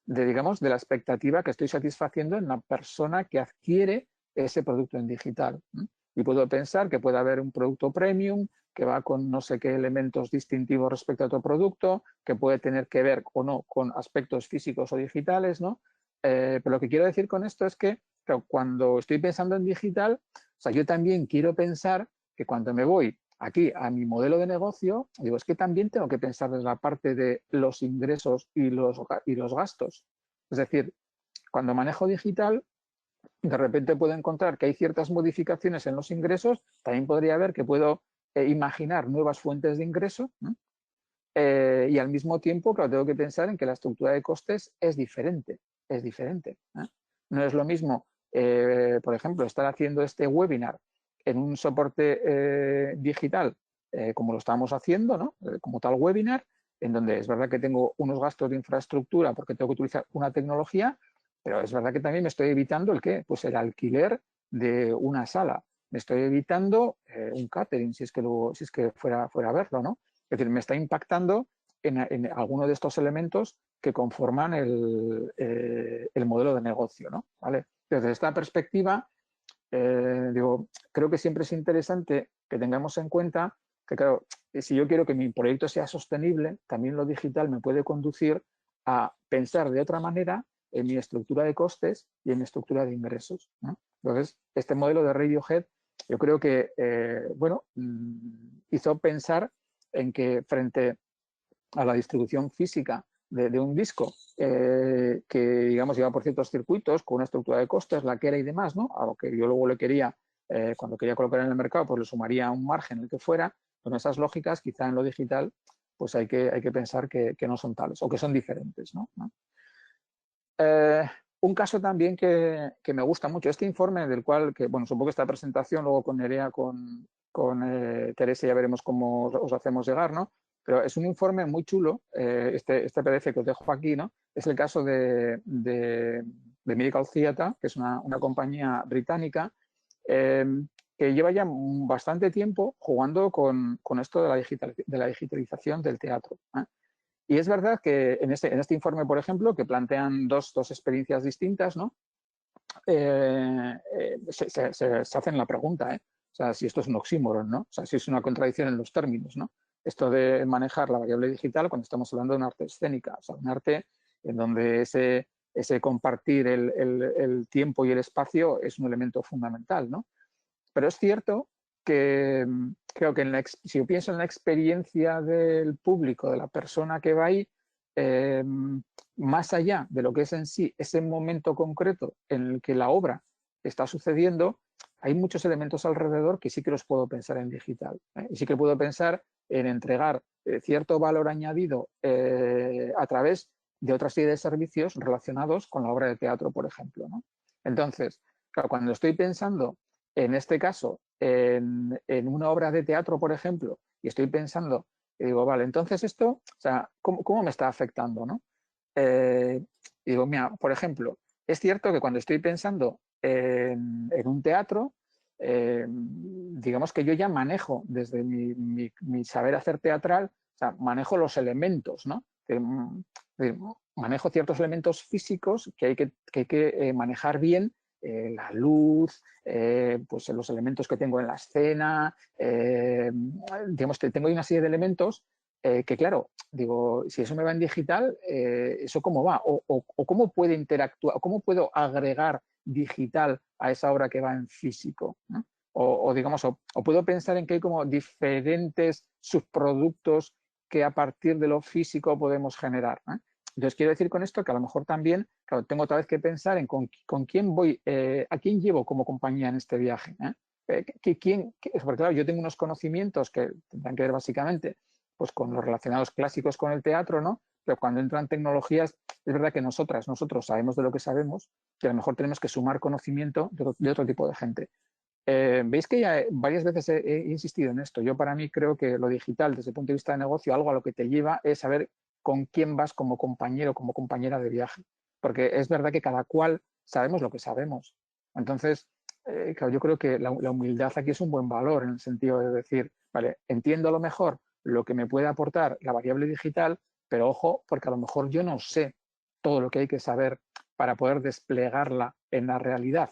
de, digamos, de la expectativa que estoy satisfaciendo en la persona que adquiere ese producto en digital. Y puedo pensar que puede haber un producto premium que va con no sé qué elementos distintivos respecto a otro producto, que puede tener que ver o no con aspectos físicos o digitales, ¿no? Pero lo que quiero decir con esto es que claro, cuando estoy pensando en digital, o sea, yo también quiero pensar que cuando me voy aquí a mi modelo de negocio, digo, es que también tengo que pensar desde la parte de los ingresos y los gastos. Es decir, Cuando manejo digital, de repente puedo encontrar que hay ciertas modificaciones en los ingresos, también podría haber que puedo imaginar nuevas fuentes de ingreso, ¿no? Y al mismo tiempo, claro, tengo que pensar en que la estructura de costes es diferente, es diferente, ¿eh? No es lo mismo, por ejemplo, estar haciendo este webinar en un soporte digital, como lo estamos haciendo, ¿no? Como tal webinar, en donde es verdad que tengo unos gastos de infraestructura porque tengo que utilizar una tecnología, pero es verdad que también me estoy evitando el ¿qué? Pues el alquiler de una sala. Me estoy evitando un catering, si es que fuera a verlo, ¿no? Es decir, me está impactando en alguno de estos elementos que conforman el modelo de negocio, ¿no? ¿Vale? Desde esta perspectiva, digo, creo que siempre es interesante que tengamos en cuenta que, claro, si yo quiero que mi proyecto sea sostenible, también lo digital me puede conducir a pensar de otra manera en mi estructura de costes y en mi estructura de ingresos, ¿no? Entonces, este modelo de Radiohead, yo creo que, bueno, hizo pensar en que frente a la distribución física de un disco que, digamos, iba por ciertos circuitos con una estructura de costes, la que era y demás, ¿no? A lo que yo luego le quería, cuando quería colocar en el mercado, pues le sumaría un margen, el que fuera. Con esas lógicas, quizá en lo digital, pues hay que pensar que no son tales o que son diferentes, ¿no? Un caso también que me gusta mucho, este informe del cual, que bueno, supongo que esta presentación luego con Nerea, con Teresa ya veremos cómo os hacemos llegar, ¿no? Pero es un informe muy chulo, este PDF que os dejo aquí, ¿no? Es el caso de Medical Theatre, que es una compañía británica que lleva ya bastante tiempo jugando con esto de la digitalización del teatro, ¿eh? Y es verdad que en este informe, por ejemplo, que plantean dos experiencias distintas, ¿no? Se hacen la pregunta, ¿eh? O sea, si esto es un oxímoron, ¿no? O sea, si es una contradicción en los términos, ¿no? Esto de manejar la variable digital cuando estamos hablando de un arte escénica, o sea, un arte en donde ese compartir el tiempo y el espacio es un elemento fundamental, ¿no? Pero es cierto que creo que si yo pienso en la experiencia del público, de la persona que va ahí, más allá de lo que es en sí ese momento concreto en el que la obra está sucediendo, hay muchos elementos alrededor que sí que los puedo pensar en digital, ¿eh? Y sí que puedo pensar en entregar cierto valor añadido a través de otra serie de servicios relacionados con la obra de teatro, por ejemplo, ¿no? Entonces, claro, cuando estoy pensando en este caso, en una obra de teatro, por ejemplo, y estoy pensando, y digo, vale, entonces esto, o sea, ¿cómo me está afectando, no? Digo, mira, por ejemplo, es cierto que cuando estoy pensando en un teatro, digamos que yo ya manejo desde mi saber hacer teatral, o sea, manejo los elementos, ¿no? Manejo ciertos elementos físicos que hay que manejar bien, la luz, pues los elementos que tengo en la escena, digamos que tengo una serie de elementos que claro, digo, si eso me va en digital, ¿eso cómo va? O cómo puede interactuar, o cómo puedo agregar digital a esa obra que va en físico, ¿no? Digamos, o puedo pensar en que hay como diferentes subproductos que a partir de lo físico podemos generar, ¿eh? Entonces, quiero decir con esto que a lo mejor también, claro, tengo otra vez que pensar en con quién voy, a quién llevo como compañía en este viaje, ¿eh? Porque claro, yo tengo unos conocimientos que tendrán que ver básicamente pues, con los relacionados clásicos con el teatro, ¿no? Pero cuando entran tecnologías, es verdad que nosotros sabemos de lo que sabemos y a lo mejor tenemos que sumar conocimiento de otro tipo de gente. Veis que ya varias veces he insistido en esto. Yo para mí creo que lo digital, desde el punto de vista de negocio, algo a lo que te lleva es saber con quién vas como compañero, como compañera de viaje. Porque es verdad que cada cual sabemos lo que sabemos. Entonces, claro, yo creo que la humildad aquí es un buen valor en el sentido de decir, vale, entiendo a lo mejor lo que me puede aportar la variable digital, pero ojo, porque a lo mejor yo no sé todo lo que hay que saber para poder desplegarla en la realidad.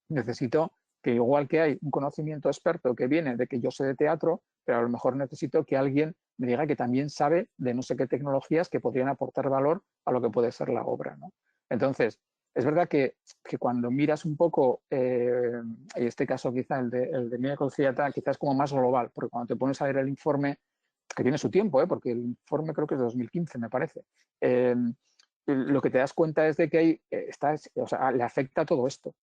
Necesito que igual que hay un conocimiento experto que viene de que yo sé de teatro, pero a lo mejor necesito que alguien me diga que también sabe de no sé qué tecnologías que podrían aportar valor a lo que puede ser la obra, ¿no? Entonces, es verdad que cuando miras un poco, en este caso quizá el de Medical Theatre, quizás es como más global, porque cuando te pones a ver el informe, que tiene su tiempo, porque el informe creo que es de 2015, me parece, lo que te das cuenta es de que hay, o sea, le afecta todo esto.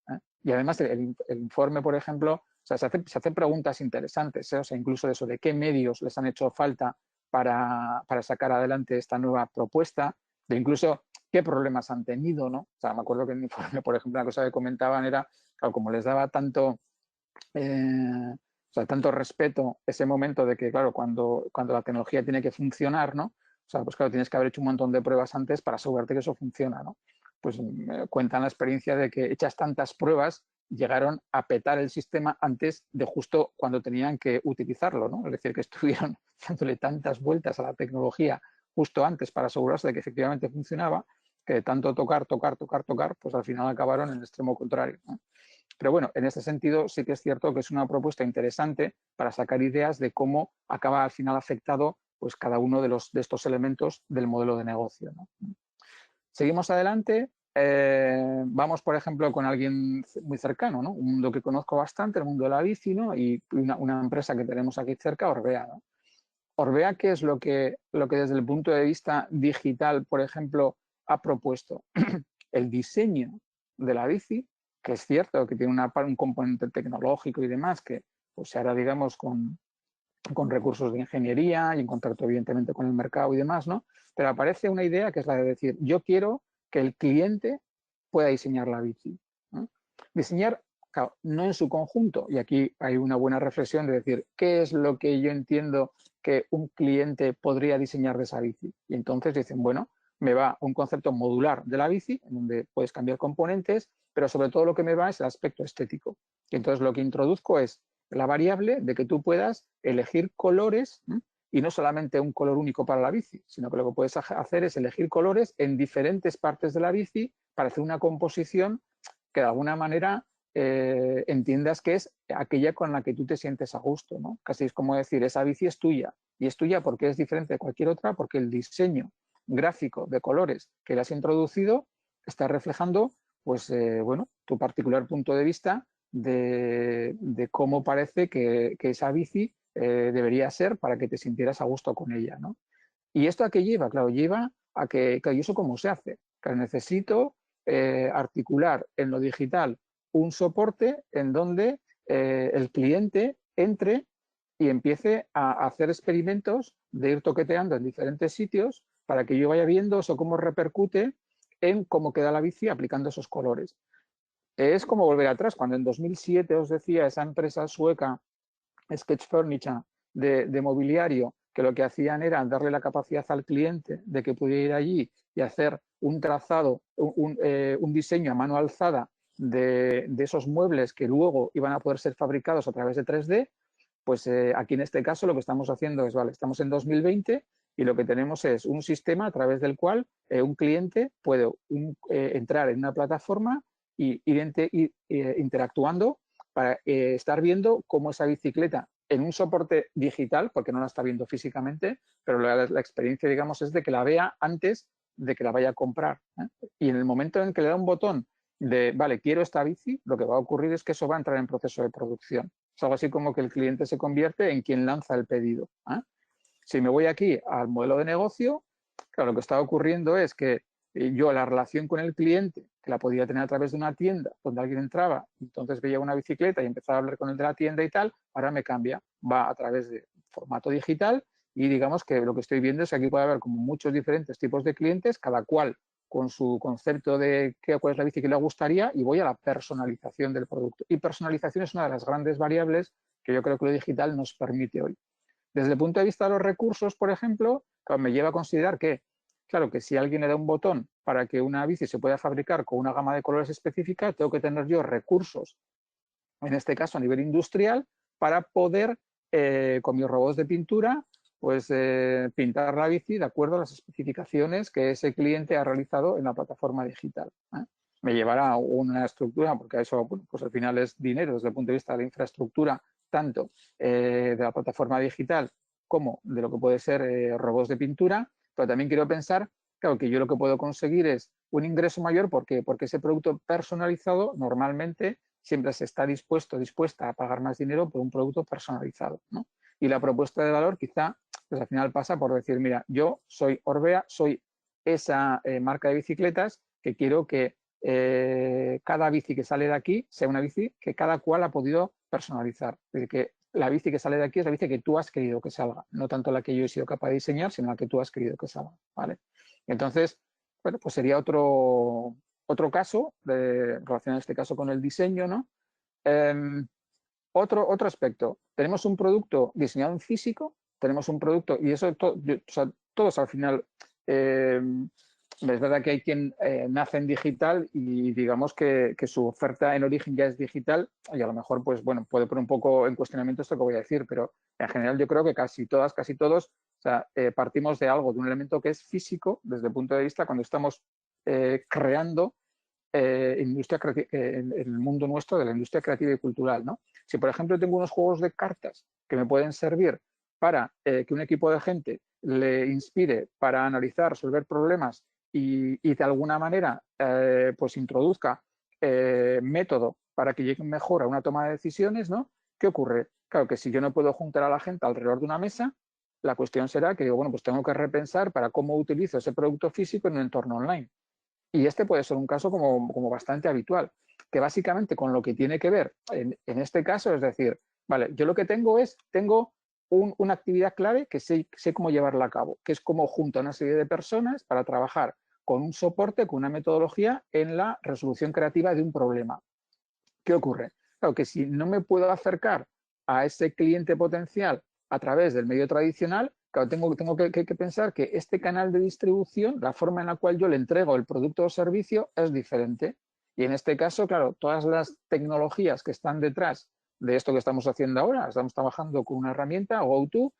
Y además el informe, por ejemplo, o sea, se hacen preguntas interesantes, o sea, incluso de eso, de qué medios les han hecho falta para sacar adelante esta nueva propuesta, de incluso qué problemas han tenido, ¿no? O sea, me acuerdo que en el informe, por ejemplo, una cosa que comentaban era, claro, como les daba tanto, o sea, tanto respeto ese momento de que, claro, cuando la tecnología tiene que funcionar, ¿no? O sea, pues claro, tienes que haber hecho un montón de pruebas antes para asegurarte que eso funciona, ¿no? Pues cuentan la experiencia de que hechas tantas pruebas llegaron a petar el sistema antes de justo cuando tenían que utilizarlo, ¿no? Es decir, que estuvieron dándole tantas vueltas a la tecnología justo antes para asegurarse de que efectivamente funcionaba, que de tanto tocar, pues al final acabaron en el extremo contrario, ¿no? Pero bueno, en este sentido sí que es cierto que es una propuesta interesante para sacar ideas de cómo acaba al final afectado pues cada uno de estos elementos del modelo de negocio, ¿no? Seguimos adelante. Vamos, por ejemplo, con alguien muy cercano, ¿no? Un mundo que conozco bastante, el mundo de la bici, ¿no? Y una empresa que tenemos aquí cerca, Orbea, ¿no? Orbea, ¿qué es lo que desde el punto de vista digital, por ejemplo, ha propuesto? El diseño de la bici, que es cierto que tiene un componente tecnológico y demás, que pues, se hará, digamos, con recursos de ingeniería y en contacto, evidentemente, con el mercado y demás, ¿no? Pero aparece una idea que es la de decir, yo quiero que el cliente pueda diseñar la bici, ¿no? Diseñar, claro, no en su conjunto, y aquí hay una buena reflexión de decir, ¿qué es lo que yo entiendo que un cliente podría diseñar de esa bici? Y entonces dicen, bueno, me va un concepto modular de la bici, en donde puedes cambiar componentes, pero sobre todo lo que me va es el aspecto estético. Y entonces lo que introduzco es la variable de que tú puedas elegir colores, ¿no? Y no solamente un color único para la bici, sino que lo que puedes hacer es elegir colores en diferentes partes de la bici para hacer una composición que de alguna manera entiendas que es aquella con la que tú te sientes a gusto, ¿no? Casi es como decir, esa bici es tuya, y es tuya porque es diferente de cualquier otra, porque el diseño gráfico de colores que le has introducido está reflejando, pues, bueno, tu particular punto de vista de cómo parece que esa bici debería ser para que te sintieras a gusto con ella, ¿no? ¿Y esto a qué lleva? Claro, lleva a que, ¿y eso cómo se hace? Que necesito articular en lo digital un soporte en donde el cliente entre y empiece a hacer experimentos de ir toqueteando en diferentes sitios para que yo vaya viendo eso cómo repercute en cómo queda la bici aplicando esos colores. Es como volver atrás, cuando en 2007 os decía esa empresa sueca Sketch Furniture de mobiliario, que lo que hacían era darle la capacidad al cliente de que pudiera ir allí y hacer un trazado, un diseño a mano alzada de esos muebles que luego iban a poder ser fabricados a través de 3D, pues aquí en este caso lo que estamos haciendo es, vale, estamos en 2020 y lo que tenemos es un sistema a través del cual un cliente puede entrar en una plataforma y ir interactuando para estar viendo cómo esa bicicleta en un soporte digital, porque no la está viendo físicamente, pero la experiencia, digamos, es de que la vea antes de que la vaya a comprar, ¿eh? Y en el momento en que le da un botón de, vale, quiero esta bici, lo que va a ocurrir es que eso va a entrar en proceso de producción. Es algo así como que el cliente se convierte en quien lanza el pedido, ¿eh? Si me voy aquí al modelo de negocio, claro, lo que está ocurriendo es que yo la relación con el cliente, que la podía tener a través de una tienda, donde alguien entraba, entonces veía una bicicleta y empezaba a hablar con el de la tienda y tal, ahora me cambia, va a través de formato digital y digamos que lo que estoy viendo es que aquí puede haber como muchos diferentes tipos de clientes, cada cual con su concepto de cuál es la bici que le gustaría y voy a la personalización del producto. Y personalización es una de las grandes variables que yo creo que lo digital nos permite hoy. Desde el punto de vista de los recursos, por ejemplo, me lleva a considerar que, claro, que si alguien le da un botón para que una bici se pueda fabricar con una gama de colores específica, tengo que tener yo recursos, en este caso a nivel industrial, para poder, con mis robots de pintura, pues pintar la bici de acuerdo a las especificaciones que ese cliente ha realizado en la plataforma digital, ¿eh? Me llevará a una estructura, porque eso, bueno, pues al final es dinero desde el punto de vista de la infraestructura, tanto de la plataforma digital como de lo que puede ser robots de pintura, pero también quiero pensar, claro, que yo lo que puedo conseguir es un ingreso mayor, porque ese producto personalizado normalmente siempre se está dispuesta a pagar más dinero por un producto personalizado, ¿no? Y la propuesta de valor quizá, pues al final pasa por decir, mira, yo soy Orbea, soy esa marca de bicicletas, que quiero que cada bici que sale de aquí sea una bici que cada cual ha podido personalizar. Es decir, que la bici que sale de aquí es la bici que tú has querido que salga, no tanto la que yo he sido capaz de diseñar, sino la que tú has querido que salga, ¿vale? Entonces, bueno, pues sería otro caso relacionado en este caso con el diseño, ¿no? Otro aspecto, tenemos un producto diseñado en físico, tenemos un producto, y eso o sea, todos al final, es verdad que hay quien nace en digital y digamos que su oferta en origen ya es digital y a lo mejor, pues bueno, puede poner un poco en cuestionamiento esto que voy a decir, pero en general yo creo que casi todos, o sea, partimos de algo, de un elemento que es físico desde el punto de vista cuando estamos creando industria en el mundo nuestro de la industria creativa y cultural, ¿no? Si, por ejemplo, tengo unos juegos de cartas que me pueden servir para que un equipo de gente le inspire para analizar, resolver problemas y de alguna manera pues introduzca método para que lleguen mejor a una toma de decisiones, ¿no? ¿Qué ocurre? Claro que si yo no puedo juntar a la gente alrededor de una mesa, la cuestión será que digo, bueno, pues tengo que repensar para cómo utilizo ese producto físico en un entorno online. Y este puede ser un caso como bastante habitual, que básicamente con lo que tiene que ver en este caso es decir, vale, yo lo que tengo una actividad clave que sé cómo llevarla a cabo, que es como junto a una serie de personas para trabajar con un soporte, con una metodología en la resolución creativa de un problema. ¿Qué ocurre? Claro que si no me puedo acercar a ese cliente potencial a través del medio tradicional, claro, tengo que pensar que este canal de distribución, la forma en la cual yo le entrego el producto o servicio es diferente. Y en este caso, claro, todas las tecnologías que están detrás de esto que estamos haciendo ahora, estamos trabajando con una herramienta, GoTo,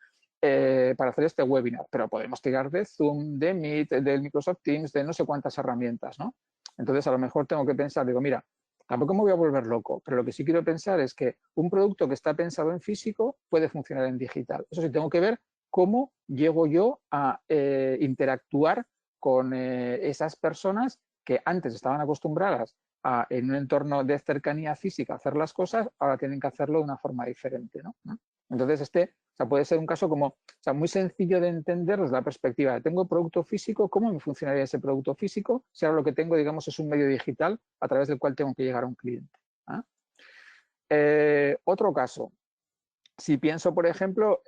para hacer este webinar, pero podemos tirar de Zoom, de Meet, de Microsoft Teams, de no sé cuántas herramientas, ¿no? Entonces, a lo mejor tengo que pensar, digo, mira, tampoco me voy a volver loco, pero lo que sí quiero pensar es que un producto que está pensado en físico puede funcionar en digital. Eso sí, tengo que ver cómo llego yo a interactuar con esas personas que antes estaban acostumbradas a, en un entorno de cercanía física, hacer las cosas, ahora tienen que hacerlo de una forma diferente, ¿no? Entonces, o sea, puede ser un caso como, o sea, muy sencillo de entender desde la perspectiva de tengo producto físico, ¿cómo me funcionaría ese producto físico? Si ahora lo que tengo, digamos, es un medio digital a través del cual tengo que llegar a un cliente. Otro caso, si pienso, por ejemplo,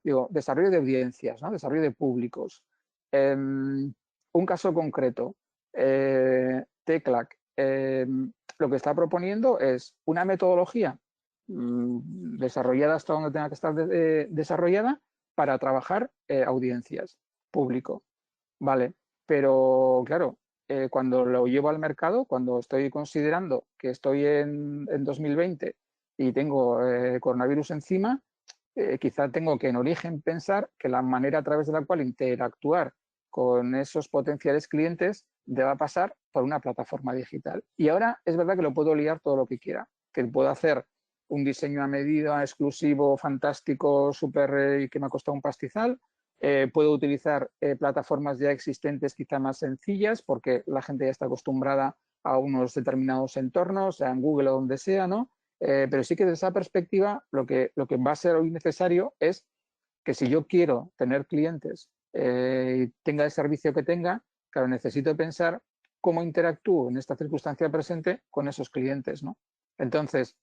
digo, desarrollo de audiencias, ¿no? Desarrollo de públicos. Un caso concreto, TECLAC, lo que está proponiendo es una metodología desarrollada hasta donde tenga que estar desarrollada para trabajar audiencias, público. Vale, pero claro, cuando lo llevo al mercado, cuando estoy considerando que estoy en 2020 y tengo coronavirus encima, quizá tengo que en origen pensar que la manera a través de la cual interactuar con esos potenciales clientes deba pasar por una plataforma digital. Y ahora es verdad que lo puedo liar todo lo que quiera, que puedo hacer un diseño a medida, exclusivo, fantástico, súper y que me ha costado un pastizal. Puedo utilizar plataformas ya existentes quizá más sencillas porque la gente ya está acostumbrada a unos determinados entornos, sea en Google o donde sea, ¿no? Pero sí que desde esa perspectiva lo que va a ser hoy necesario es que si yo quiero tener clientes y tenga el servicio que tenga, claro, necesito pensar cómo interactúo en esta circunstancia presente con esos clientes, ¿no? Entonces,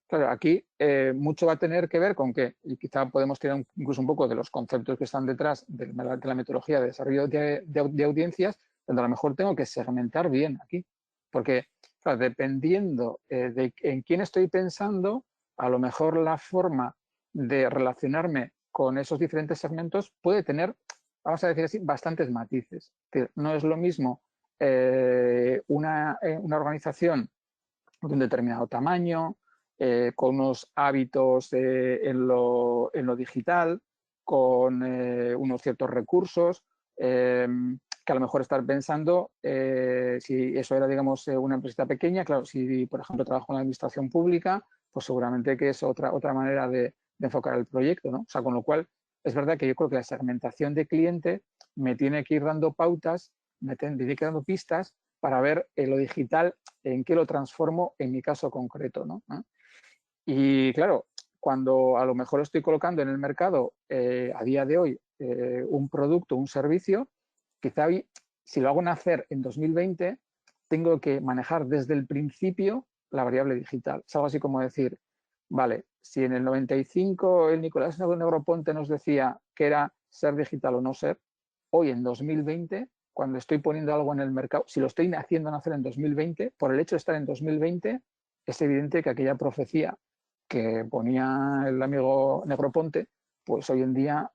claro, aquí mucho va a tener que ver con que, y quizá podemos tirar incluso un poco de los conceptos que están detrás de la metodología de desarrollo de audiencias, donde a lo mejor tengo que segmentar bien aquí, porque claro, dependiendo de en quién estoy pensando, a lo mejor la forma de relacionarme con esos diferentes segmentos puede tener, vamos a decir así, bastantes matices. Es decir, no es lo mismo una organización de un determinado tamaño, con unos hábitos en lo digital, con unos ciertos recursos, que a lo mejor estar pensando si eso era, digamos, una empresa pequeña, claro, si por ejemplo trabajo en la administración pública, pues seguramente que es otra manera de enfocar el proyecto, ¿no? O sea, con lo cual es verdad que yo creo que la segmentación de cliente me tiene que ir dando pautas, me tiene que ir dando pistas para ver lo digital en qué lo transformo en mi caso concreto, ¿no? Y claro, cuando a lo mejor estoy colocando en el mercado a día de hoy un producto, un servicio, quizá hoy, si lo hago nacer en 2020, tengo que manejar desde el principio la variable digital. Es algo así como decir, vale, si en el 95 el Nicolás Negroponte nos decía que era ser digital o no ser, hoy en 2020, cuando estoy poniendo algo en el mercado, si lo estoy haciendo nacer en 2020, por el hecho de estar en 2020, es evidente que aquella profecía que ponía el amigo Negroponte, pues hoy en día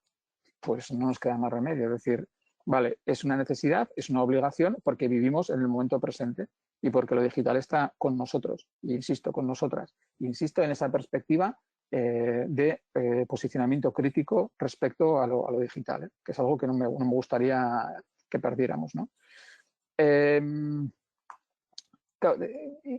pues no nos queda más remedio. Es decir, vale, es una necesidad, es una obligación porque vivimos en el momento presente y porque lo digital está con nosotros, y insisto, con nosotras. Insisto en esa perspectiva de posicionamiento crítico respecto a lo digital, que es algo que no me gustaría que perdiéramos, ¿no? Claro,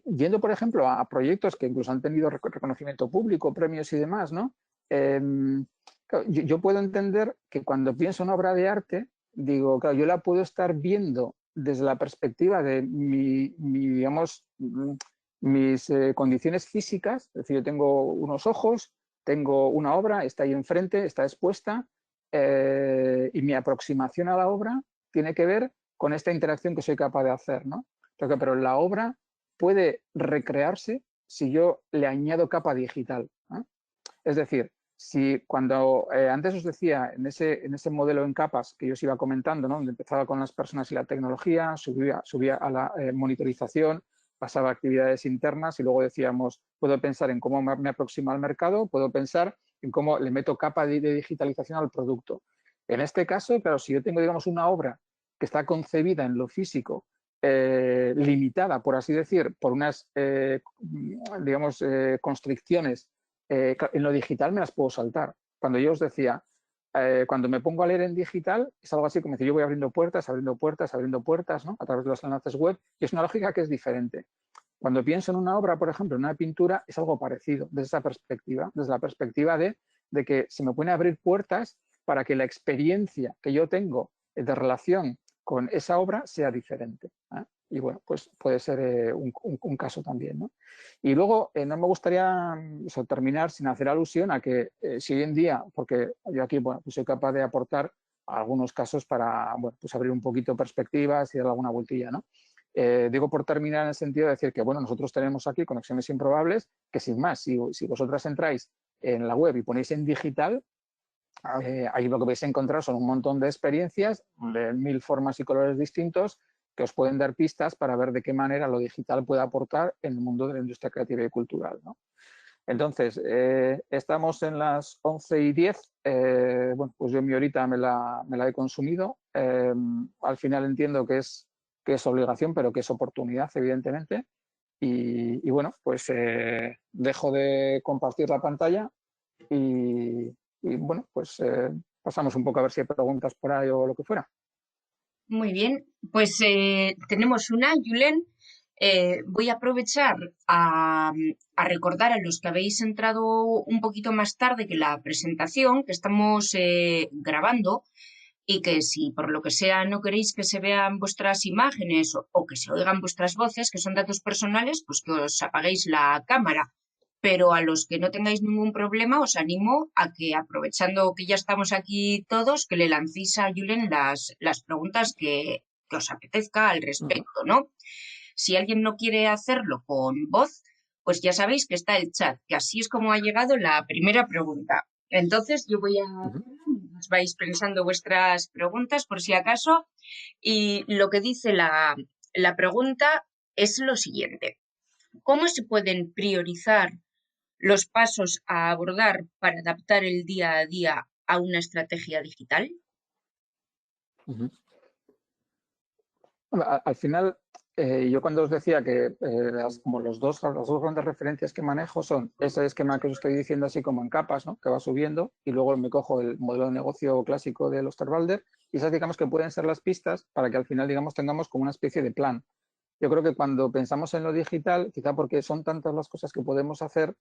yendo, por ejemplo, a proyectos que incluso han tenido reconocimiento público, premios y demás, ¿no? Claro, yo puedo entender que cuando pienso en obra de arte, digo, claro, yo la puedo estar viendo desde la perspectiva de digamos, mis condiciones físicas, es decir, yo tengo unos ojos, tengo una obra, está ahí enfrente, está expuesta, y mi aproximación a la obra tiene que ver con esta interacción que soy capaz de hacer, ¿no? Pero la obra puede recrearse si yo le añado capa digital, ¿no? Es decir, si cuando antes os decía en ese modelo en capas que yo os iba comentando, ¿no? Donde empezaba con las personas y la tecnología, subía a la monitorización, pasaba a actividades internas y luego decíamos, puedo pensar en cómo me aproximo al mercado, puedo pensar en cómo le meto capa de digitalización al producto. En este caso, claro, si yo tengo, digamos, una obra que está concebida en lo físico, limitada, por así decir, por unas, digamos, constricciones, en lo digital me las puedo saltar. Cuando yo os decía, cuando me pongo a leer en digital, es algo así como que yo voy abriendo puertas, ¿no? A través de los enlaces web, y es una lógica que es diferente. Cuando pienso en una obra, por ejemplo, en una pintura, es algo parecido, desde esa perspectiva, desde la perspectiva de que se me pueden abrir puertas para que la experiencia que yo tengo de relación con esa obra sea diferente, ¿eh? Y bueno, pues puede ser un caso también, ¿no? Y luego no me gustaría terminar sin hacer alusión a que si hoy en día, porque yo aquí bueno, pues soy capaz de aportar algunos casos para bueno, pues abrir un poquito perspectivas y dar alguna vueltilla, ¿no? Digo por terminar en el sentido de decir que bueno, nosotros tenemos aquí conexiones improbables que sin más, si vosotras entráis en la web y ponéis en digital, ahí lo que vais a encontrar son un montón de experiencias de 1000 formas y colores distintos que os pueden dar pistas para ver de qué manera lo digital puede aportar en el mundo de la industria creativa y cultural, ¿no? Entonces, estamos en las 11:10. Bueno, pues yo mi horita me la he consumido. Al final entiendo que es obligación, pero que es oportunidad, evidentemente. Y bueno, pues dejo de compartir la pantalla y bueno, pues pasamos un poco a ver si hay preguntas por ahí o lo que fuera. Muy bien, pues tenemos una, Julen. Voy a aprovechar a recordar a los que habéis entrado un poquito más tarde que la presentación que estamos grabando y que si por lo que sea no queréis que se vean vuestras imágenes o que se oigan vuestras voces, que son datos personales, pues que os apaguéis la cámara. Pero a los que no tengáis ningún problema, os animo a que, aprovechando que ya estamos aquí todos, que le lancéis a Julen las preguntas que os apetezca al respecto, ¿no? Si alguien no quiere hacerlo con voz, pues ya sabéis que está el chat, que así es como ha llegado la primera pregunta. Entonces yo voy a os vais pensando vuestras preguntas por si acaso, y lo que dice la pregunta es lo siguiente. ¿Cómo se pueden priorizar los pasos a abordar para adaptar el día a día a una estrategia digital? Al final, yo cuando os decía que como las dos grandes referencias que manejo son ese esquema que os estoy diciendo así como en capas, ¿no? Que va subiendo, y luego me cojo el modelo de negocio clásico de Osterwalder, y esas digamos que pueden ser las pistas para que al final digamos tengamos como una especie de plan. Yo creo que cuando pensamos en lo digital, quizá porque son tantas las cosas que podemos hacer,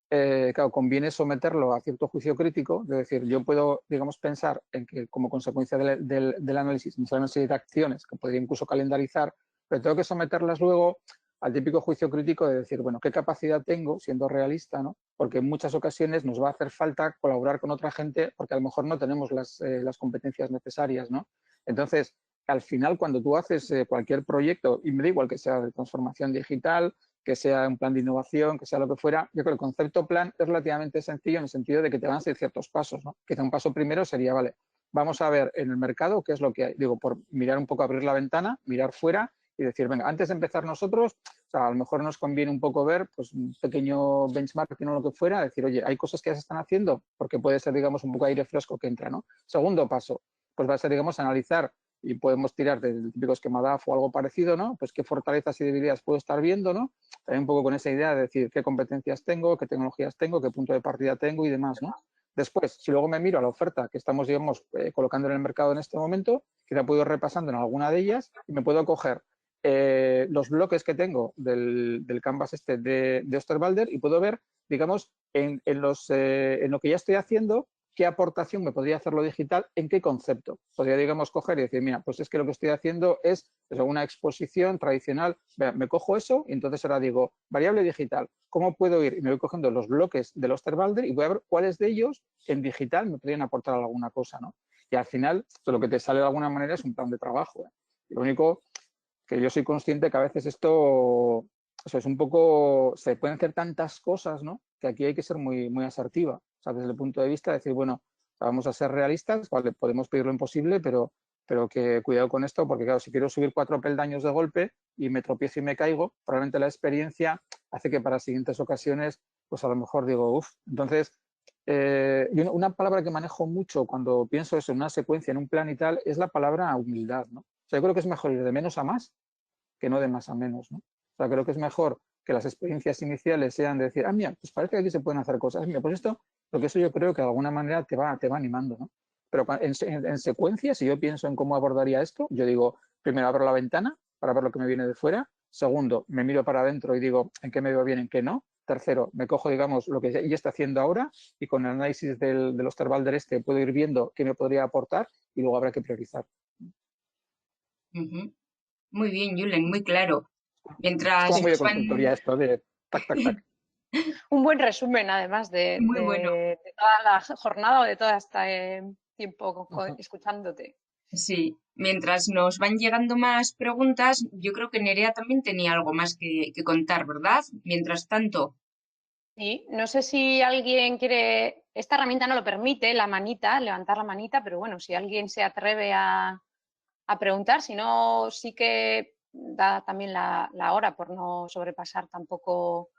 claro, conviene someterlo a cierto juicio crítico, de decir, yo puedo, digamos, pensar en que como consecuencia del análisis me salen una serie de acciones que podría incluso calendarizar, pero tengo que someterlas luego al típico juicio crítico de decir, bueno, ¿qué capacidad tengo, siendo realista, ¿no? Porque en muchas ocasiones nos va a hacer falta colaborar con otra gente porque a lo mejor no tenemos las competencias necesarias, ¿no? Entonces, al final cuando tú haces cualquier proyecto, y me da igual que sea de transformación digital, que sea un plan de innovación, que sea lo que fuera, yo creo que el concepto plan es relativamente sencillo en el sentido de que te van a hacer ciertos pasos, ¿no? Quizá un paso primero sería, vale, vamos a ver en el mercado qué es lo que hay. Digo, por mirar un poco, abrir la ventana, mirar fuera y decir, venga, antes de empezar nosotros, o sea, a lo mejor nos conviene un poco ver pues, un pequeño benchmarking o lo que fuera, decir, oye, hay cosas que ya se están haciendo, porque puede ser, digamos, un poco aire fresco que entra, ¿no? Segundo paso, pues va a ser, digamos, analizar y podemos tirar del típico esquema DAF o algo parecido, ¿no? Pues qué fortalezas y debilidades puedo estar viendo, ¿no? También un poco con esa idea de decir qué competencias tengo, qué tecnologías tengo, qué punto de partida tengo y demás, ¿no? Después, si luego me miro a la oferta que estamos, digamos, colocando en el mercado en este momento, quizá puedo ir repasando en alguna de ellas y me puedo coger los bloques que tengo del canvas este de Osterwalder y puedo ver, digamos, en lo que ya estoy haciendo, qué aportación me podría hacer lo digital, en qué concepto. Podría, digamos, coger y decir, mira, pues es que lo que estoy haciendo es una exposición tradicional. Me cojo eso y entonces ahora digo, variable digital, ¿cómo puedo ir? Y me voy cogiendo los bloques del Osterwalder y voy a ver cuáles de ellos en digital me podrían aportar alguna cosa, ¿no? Y al final, lo que te sale de alguna manera es un plan de trabajo, ¿eh? Lo único que yo soy consciente que a veces esto, o sea, es un poco, se pueden hacer tantas cosas, ¿no? Que aquí hay que ser muy, muy asertiva, o sea, desde el punto de vista de decir, bueno, vamos a ser realistas, vale, podemos pedir lo imposible, pero que cuidado con esto, porque claro, si quiero subir 4 peldaños de golpe y me tropiezo y me caigo, probablemente la experiencia hace que para siguientes ocasiones, pues a lo mejor digo, uff, entonces, y una palabra que manejo mucho cuando pienso eso en una secuencia, en un plan y tal, es la palabra humildad, ¿no? O sea, yo creo que es mejor ir de menos a más que no de más a menos, ¿no? O sea, creo que es mejor que las experiencias iniciales sean de decir, mira, pues parece que aquí se pueden hacer cosas. Mira, pues esto, lo que eso yo creo que de alguna manera te va animando, ¿no? Pero en secuencia, si yo pienso en cómo abordaría esto, yo digo, primero abro la ventana para ver lo que me viene de fuera. Segundo, me miro para adentro y digo en qué me veo bien, en qué no. Tercero, me cojo, digamos, lo que ya está haciendo ahora y con el análisis del Osterwalder este puedo ir viendo qué me podría aportar y luego habrá que priorizar. Muy bien, Julen, muy claro. Es Mientras como muy de nos van... consultoría esto de tac, tac, tac. Un buen resumen, además, Muy bueno. de toda la jornada o de todo este tiempo escuchándote. Sí, mientras nos van llegando más preguntas, yo creo que Nerea también tenía algo más que contar, ¿verdad? Mientras tanto. Sí, no sé si alguien quiere, esta herramienta no lo permite, la manita, levantar la manita, pero bueno, si alguien se atreve a preguntar, si no, sí que da también la hora por no sobrepasar tampoco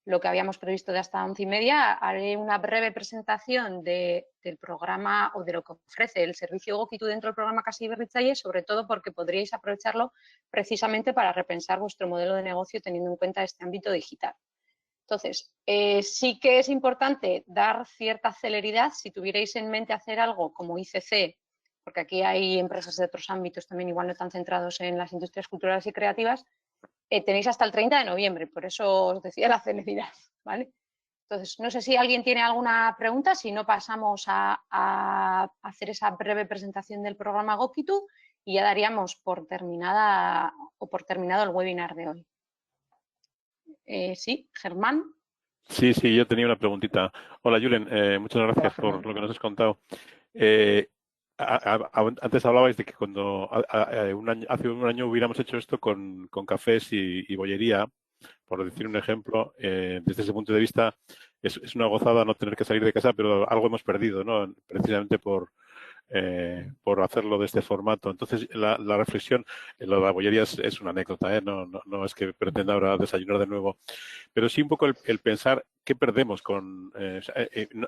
lo que habíamos previsto de hasta 11:30. Haré una breve presentación del programa o de lo que ofrece el servicio Gokitu dentro del programa Casa Iberritzaile, sobre todo porque podríais aprovecharlo precisamente para repensar vuestro modelo de negocio teniendo en cuenta este ámbito digital. Entonces, sí que es importante dar cierta celeridad si tuvierais en mente hacer algo como ICC, porque aquí hay empresas de otros ámbitos también igual no tan centrados en las industrias culturales y creativas, tenéis hasta el 30 de noviembre, por eso os decía la celeridad, ¿vale? Entonces, no sé si alguien tiene alguna pregunta, si no pasamos a hacer esa breve presentación del programa Gokitu y ya daríamos por terminado el webinar de hoy. Sí, Germán. Sí, yo tenía una preguntita. Hola, Julen, muchas gracias por lo que nos has contado. Antes hablabais de que cuando hace un año hubiéramos hecho esto con cafés y bollería, por decir un ejemplo, desde ese punto de vista es una gozada no tener que salir de casa, pero algo hemos perdido, ¿no? Precisamente por hacerlo de este formato. Entonces, la reflexión, lo de la bollería es una anécdota, ¿eh? No es que pretenda ahora desayunar de nuevo, pero sí un poco el pensar qué perdemos con,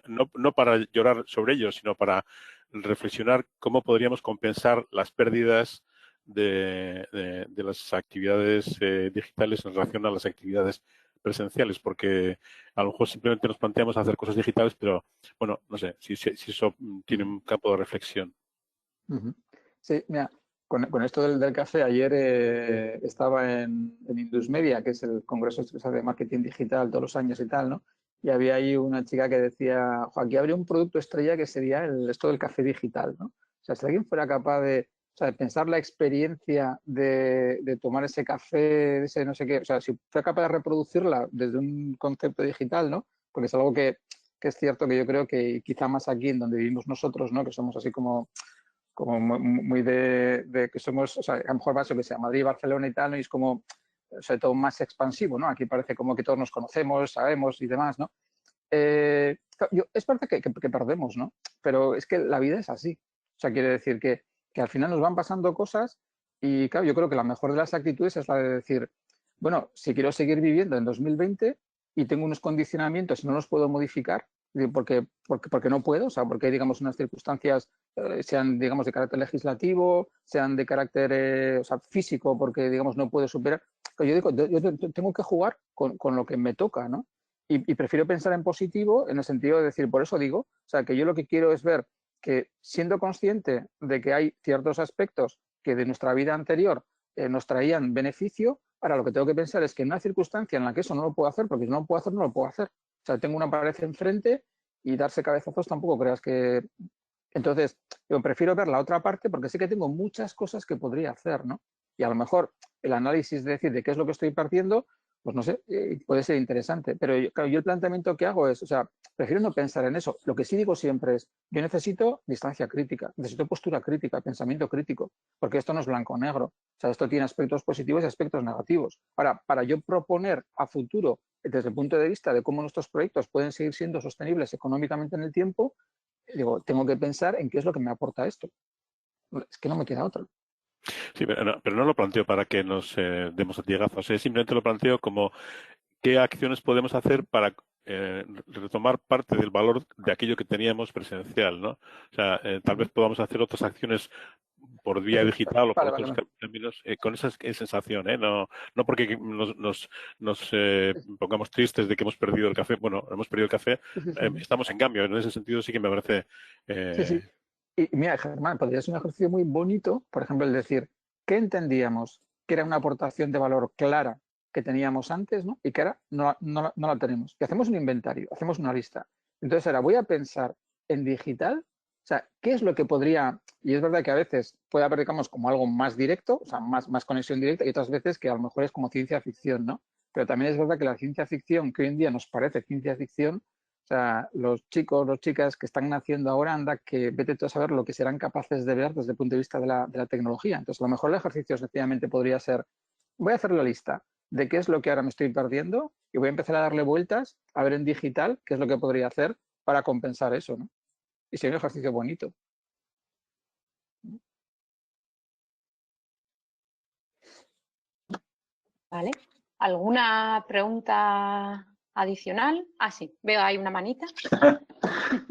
no para llorar sobre ello, sino para reflexionar cómo podríamos compensar las pérdidas de las actividades digitales en relación a las actividades presenciales, porque a lo mejor simplemente nos planteamos hacer cosas digitales, pero bueno, no sé si eso tiene un campo de reflexión. Sí, mira, con esto del café, ayer estaba en Indusmedia, que es el congreso de marketing digital todos los años y tal, ¿no? Y había ahí una chica que decía, aquí habría un producto estrella que sería esto del café digital, ¿no? O sea, si alguien fuera capaz de pensar la experiencia de tomar ese café, ese no sé qué, o sea, si fuera capaz de reproducirla desde un concepto digital, ¿no? Porque es algo que es cierto que yo creo que quizá más aquí en donde vivimos nosotros, ¿no? Que somos así como como muy de que somos, o sea, a lo mejor va a que sea Madrid, Barcelona y tal, ¿no? Y es como, sobre todo, más expansivo, ¿no? Aquí parece como que todos nos conocemos, sabemos y demás, ¿no? Es verdad que perdemos, ¿no? Pero es que la vida es así. O sea, quiere decir que al final nos van pasando cosas y, claro, yo creo que la mejor de las actitudes es la de decir, bueno, si quiero seguir viviendo en 2020 y tengo unos condicionamientos y no los puedo modificar, porque no puedo, o sea, porque hay, digamos, unas circunstancias, sean, digamos, de carácter legislativo, sean de carácter o sea, físico, porque, digamos, no puedo superar. Yo digo, yo tengo que jugar con lo que me toca, ¿no? Y prefiero pensar en positivo en el sentido de decir, por eso digo, o sea, que yo lo que quiero es ver que siendo consciente de que hay ciertos aspectos que de nuestra vida anterior nos traían beneficio, ahora lo que tengo que pensar es que en una circunstancia en la que eso no lo puedo hacer, porque si no lo puedo hacer, no lo puedo hacer. O sea, tengo una pared enfrente y darse cabezazos tampoco creas que... Entonces, yo prefiero ver la otra parte porque sé que tengo muchas cosas que podría hacer, ¿no? Y a lo mejor el análisis de decir de qué es lo que estoy partiendo, pues no sé, puede ser interesante. Pero claro, yo el planteamiento que hago es, o sea, prefiero no pensar en eso. Lo que sí digo siempre es, yo necesito distancia crítica, necesito postura crítica, pensamiento crítico, porque esto no es blanco o negro. O sea, esto tiene aspectos positivos y aspectos negativos. Ahora, para yo proponer a futuro, desde el punto de vista de cómo nuestros proyectos pueden seguir siendo sostenibles económicamente en el tiempo, digo, tengo que pensar en qué es lo que me aporta esto. Es que no me queda otra. Sí, pero no lo planteo para que nos demos latigazos. Simplemente lo planteo como qué acciones podemos hacer para retomar parte del valor de aquello que teníamos presencial, ¿no? O sea, tal vez podamos hacer otras acciones por vía digital o por Vale, otros vale. caminos con esa sensación, ¿eh? No porque nos pongamos tristes de que hemos perdido el café. Bueno, hemos perdido el café, estamos en cambio. En ese sentido sí que me parece... Sí, sí. Y mira, Germán, podría ser un ejercicio muy bonito, por ejemplo, el decir, ¿qué entendíamos que era una aportación de valor clara que teníamos antes, ¿no? Y que ahora no la tenemos? Y hacemos un inventario, hacemos una lista. Entonces ahora voy a pensar en digital, o sea, ¿qué es lo que podría...? Y es verdad que a veces puede haber, digamos, como algo más directo, o sea, más conexión directa, y otras veces que a lo mejor es como ciencia ficción, ¿no? Pero también es verdad que la ciencia ficción, que hoy en día nos parece ciencia ficción, o sea, los chicos, las chicas que están naciendo ahora, anda, que vete tú a saber lo que serán capaces de ver desde el punto de vista de la tecnología. Entonces, a lo mejor el ejercicio sencillamente podría ser, voy a hacer la lista de qué es lo que ahora me estoy perdiendo y voy a empezar a darle vueltas a ver en digital qué es lo que podría hacer para compensar eso, ¿no? Y sería un ejercicio bonito. Vale. ¿Alguna pregunta adicional? Ah, sí, veo ahí una manita.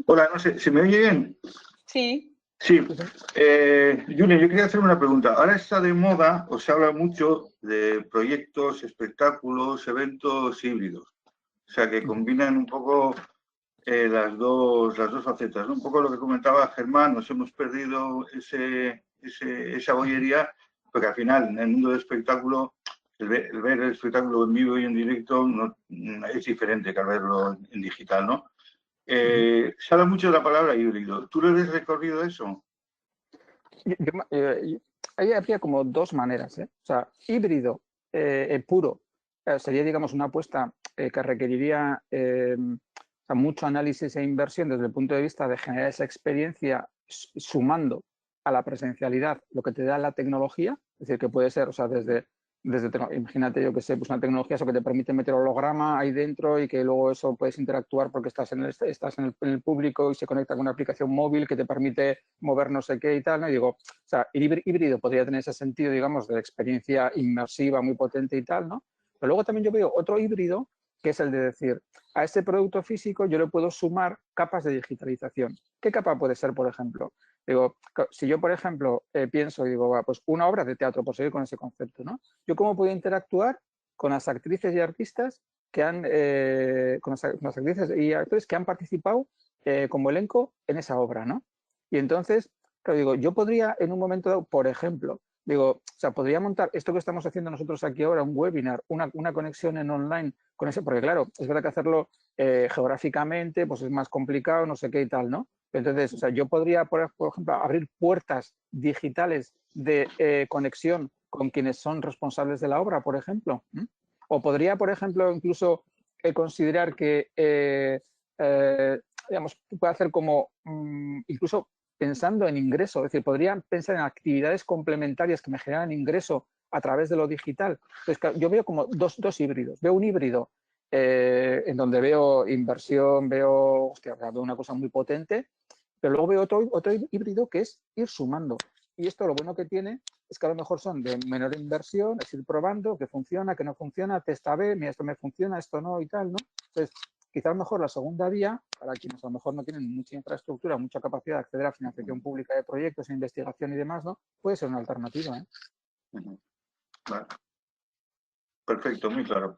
Hola, no sé, ¿se me oye bien? Sí. Sí. Julen, yo quería hacer una pregunta. Ahora está de moda, o se habla mucho de proyectos, espectáculos, eventos híbridos. O sea, que combinan un poco las dos facetas, ¿no? Un poco lo que comentaba Germán, nos hemos perdido esa bollería, porque al final, en el mundo del espectáculo, el ver el espectáculo en vivo y en directo es diferente que al verlo en digital, ¿no? Se habla mucho de la palabra híbrido. ¿Tú le ves recorrido a eso? Ahí habría como dos maneras, ¿eh? O sea, híbrido puro sería, digamos, una apuesta que requeriría o sea, mucho análisis e inversión desde el punto de vista de generar esa experiencia sumando a la presencialidad lo que te da la tecnología, es decir, que puede ser, o sea, imagínate, yo que sé, pues una tecnología eso que te permite meter holograma ahí dentro y que luego eso puedes interactuar porque estás en el público y se conecta con una aplicación móvil que te permite mover no sé qué y tal, ¿no? Y digo, o sea, híbrido podría tener ese sentido, digamos, de experiencia inmersiva muy potente y tal, ¿no? Pero luego también yo veo otro híbrido que es el de decir, a este producto físico yo le puedo sumar capas de digitalización. ¿Qué capa puede ser, por ejemplo? Digo, si yo, por ejemplo, pienso y digo, pues una obra de teatro, por seguir con ese concepto, ¿no? Yo cómo puedo interactuar con las actrices y artistas que han, con las actrices y actores que han participado como elenco en esa obra, ¿no? Y entonces, claro, digo, yo podría en un momento dado, por ejemplo, digo, o sea, podría montar esto que estamos haciendo nosotros aquí ahora, un webinar, una conexión en online con ese, porque claro, es verdad que hacerlo geográficamente pues es más complicado, no sé qué y tal, ¿no? Entonces, o sea, yo podría, por ejemplo, abrir puertas digitales de conexión con quienes son responsables de la obra, por ejemplo. O podría, por ejemplo, incluso considerar que, digamos, puede hacer como incluso pensando en ingreso, es decir, podría pensar en actividades complementarias que me generan ingreso a través de lo digital. Entonces, yo veo como dos híbridos. Veo un híbrido en donde veo inversión, veo una cosa muy potente, pero luego veo otro híbrido que es ir sumando. Y esto lo bueno que tiene es que a lo mejor son de menor inversión, es ir probando que funciona, que no funciona, testa B, mira, esto me funciona, esto no y tal, ¿no? Entonces, quizá a lo mejor la segunda vía, para quienes a lo mejor no tienen mucha infraestructura, mucha capacidad de acceder a financiación pública de proyectos, investigación y demás, ¿no? Puede ser una alternativa, ¿eh? Vale. Perfecto, muy claro.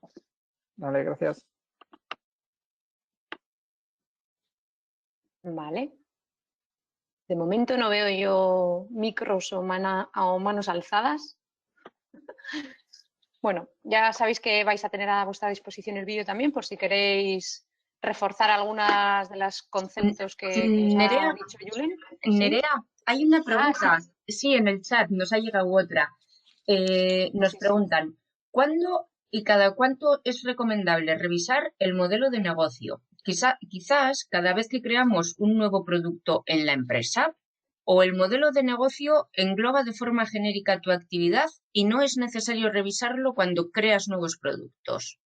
Vale, gracias. Vale. De momento no veo yo micros o manos alzadas. Bueno, ya sabéis que vais a tener a vuestra disposición el vídeo también por si queréis reforzar algunos de los conceptos que os Nerea, ha dicho Julen. ¿Sí? Nerea, hay una pregunta. Sí, en el chat nos ha llegado otra. Nos Sí. preguntan, ¿cuándo y cada cuánto es recomendable revisar el modelo de negocio? Quizás cada vez que creamos un nuevo producto en la empresa, o el modelo de negocio engloba de forma genérica tu actividad y no es necesario revisarlo cuando creas nuevos productos.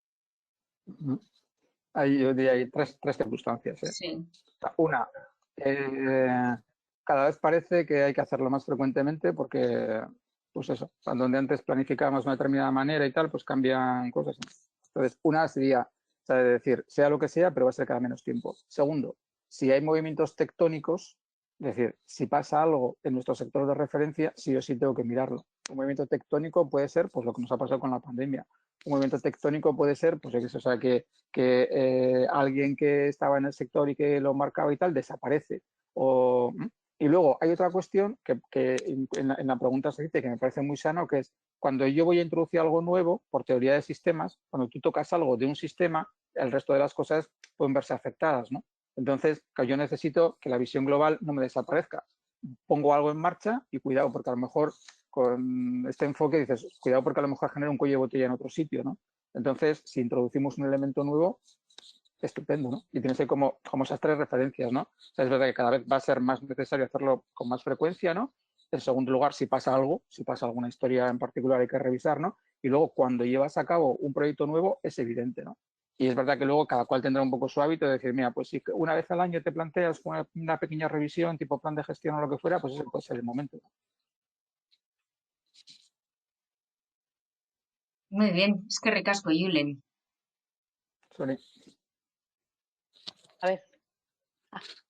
Yo diría hay tres circunstancias, ¿eh? Sí. Una, cada vez parece que hay que hacerlo más frecuentemente porque, pues eso, donde antes planificábamos de una determinada manera y tal, pues cambian cosas. Entonces, una sería, o sea, decir, sea lo que sea, pero va a ser cada menos tiempo. Segundo, si hay movimientos tectónicos, es decir, si pasa algo en nuestro sector de referencia, sí o sí tengo que mirarlo. Un movimiento tectónico puede ser, pues lo que nos ha pasado con la pandemia. Un movimiento tectónico puede ser, pues o sea, que alguien que estaba en el sector y que lo marcaba y tal desaparece. Y luego hay otra cuestión que en la pregunta se dice que me parece muy sano, que es cuando yo voy a introducir algo nuevo, por teoría de sistemas, cuando tú tocas algo de un sistema, el resto de las cosas pueden verse afectadas, ¿no? Entonces, yo necesito que la visión global no me desaparezca. Pongo algo en marcha y cuidado, porque a lo mejor con este enfoque dices, cuidado porque a lo mejor genera un cuello de botella en otro sitio, ¿no? Entonces, si introducimos un elemento nuevo, estupendo, ¿no? Y tienes ahí como esas tres referencias, ¿no? O sea, es verdad que cada vez va a ser más necesario hacerlo con más frecuencia, ¿no? En segundo lugar, si pasa algo, si pasa alguna historia en particular hay que revisar, ¿no? Y luego, cuando llevas a cabo un proyecto nuevo, es evidente, ¿no? Y es verdad que luego cada cual tendrá un poco su hábito de decir, mira, pues si una vez al año te planteas una pequeña revisión, tipo plan de gestión o lo que fuera, pues ese puede ser el momento. Muy bien, es que recasco, Julen. Sorry. A ver.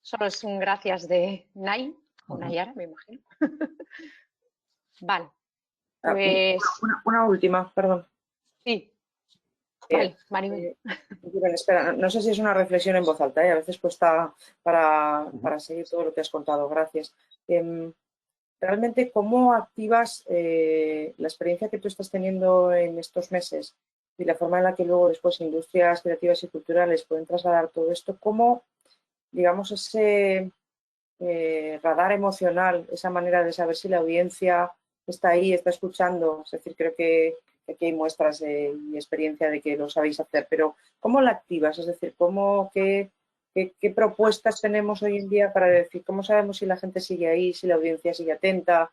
Solo es un gracias de Nay, o Nayara, me imagino. Vale. Pues Una última, perdón. sí. Vale, Maribel. Espera, no sé si es una reflexión en voz alta, a veces cuesta para seguir todo lo que has contado. Gracias. Realmente, ¿cómo activas la experiencia que tú estás teniendo en estos meses y la forma en la que luego después industrias creativas y culturales pueden trasladar todo esto? ¿Cómo, digamos, ese radar emocional, esa manera de saber si la audiencia está ahí, está escuchando? Es decir, creo que aquí hay muestras y experiencia de que lo sabéis hacer, pero ¿cómo la activas? Es decir, ¿qué propuestas tenemos hoy en día para decir, cómo sabemos si la gente sigue ahí, si la audiencia sigue atenta?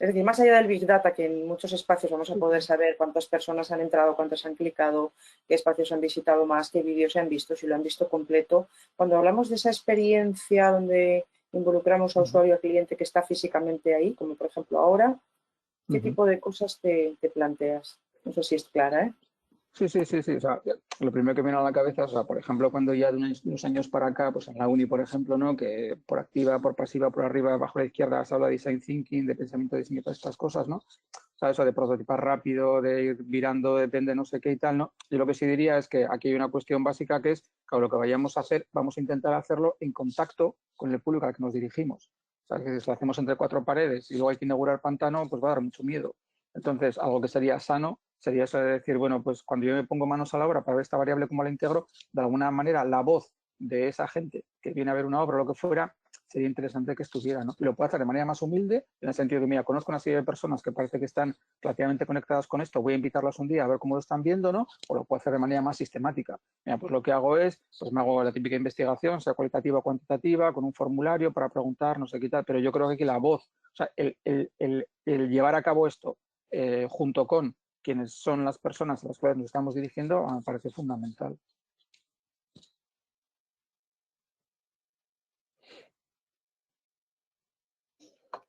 Es decir, más allá del Big Data, que en muchos espacios vamos a poder saber cuántas personas han entrado, cuántas han clicado, qué espacios han visitado más, qué vídeos se han visto, si lo han visto completo. Cuando hablamos de esa experiencia donde involucramos a usuario, a cliente que está físicamente ahí, como por ejemplo ahora, ¿qué tipo de cosas te planteas? No sé si es clara, ¿eh? Sí. O sea, lo primero que me viene a la cabeza, o sea, por ejemplo, cuando ya de unos años para acá, pues en la uni, por ejemplo, ¿no? Que por activa, por pasiva, por arriba, abajo a la izquierda, se habla de design thinking, de pensamiento de diseño, todas estas cosas, ¿no? O sea, eso de prototipar rápido, de ir virando, depende no sé qué y tal, ¿no? Yo lo que sí diría es que aquí hay una cuestión básica que es que lo que vayamos a hacer, vamos a intentar hacerlo en contacto con el público al que nos dirigimos. O sea, que si lo hacemos entre cuatro paredes y luego hay que inaugurar pantano, pues va a dar mucho miedo. Entonces, algo que sería sano sería eso de decir, bueno, pues cuando yo me pongo manos a la obra para ver esta variable, cómo la integro, de alguna manera la voz de esa gente que viene a ver una obra o lo que fuera, sería interesante que estuviera, ¿no? Y lo puede hacer de manera más humilde, en el sentido de, mira, conozco una serie de personas que parece que están relativamente conectadas con esto, voy a invitarlas un día a ver cómo lo están viendo, ¿no? O lo puede hacer de manera más sistemática. Mira, pues lo que hago es, pues me hago la típica investigación, sea cualitativa o cuantitativa, con un formulario para preguntar, no sé qué tal, pero yo creo que aquí la voz, o sea, el llevar a cabo esto junto con quienes son las personas a las cuales nos estamos dirigiendo, me parece fundamental.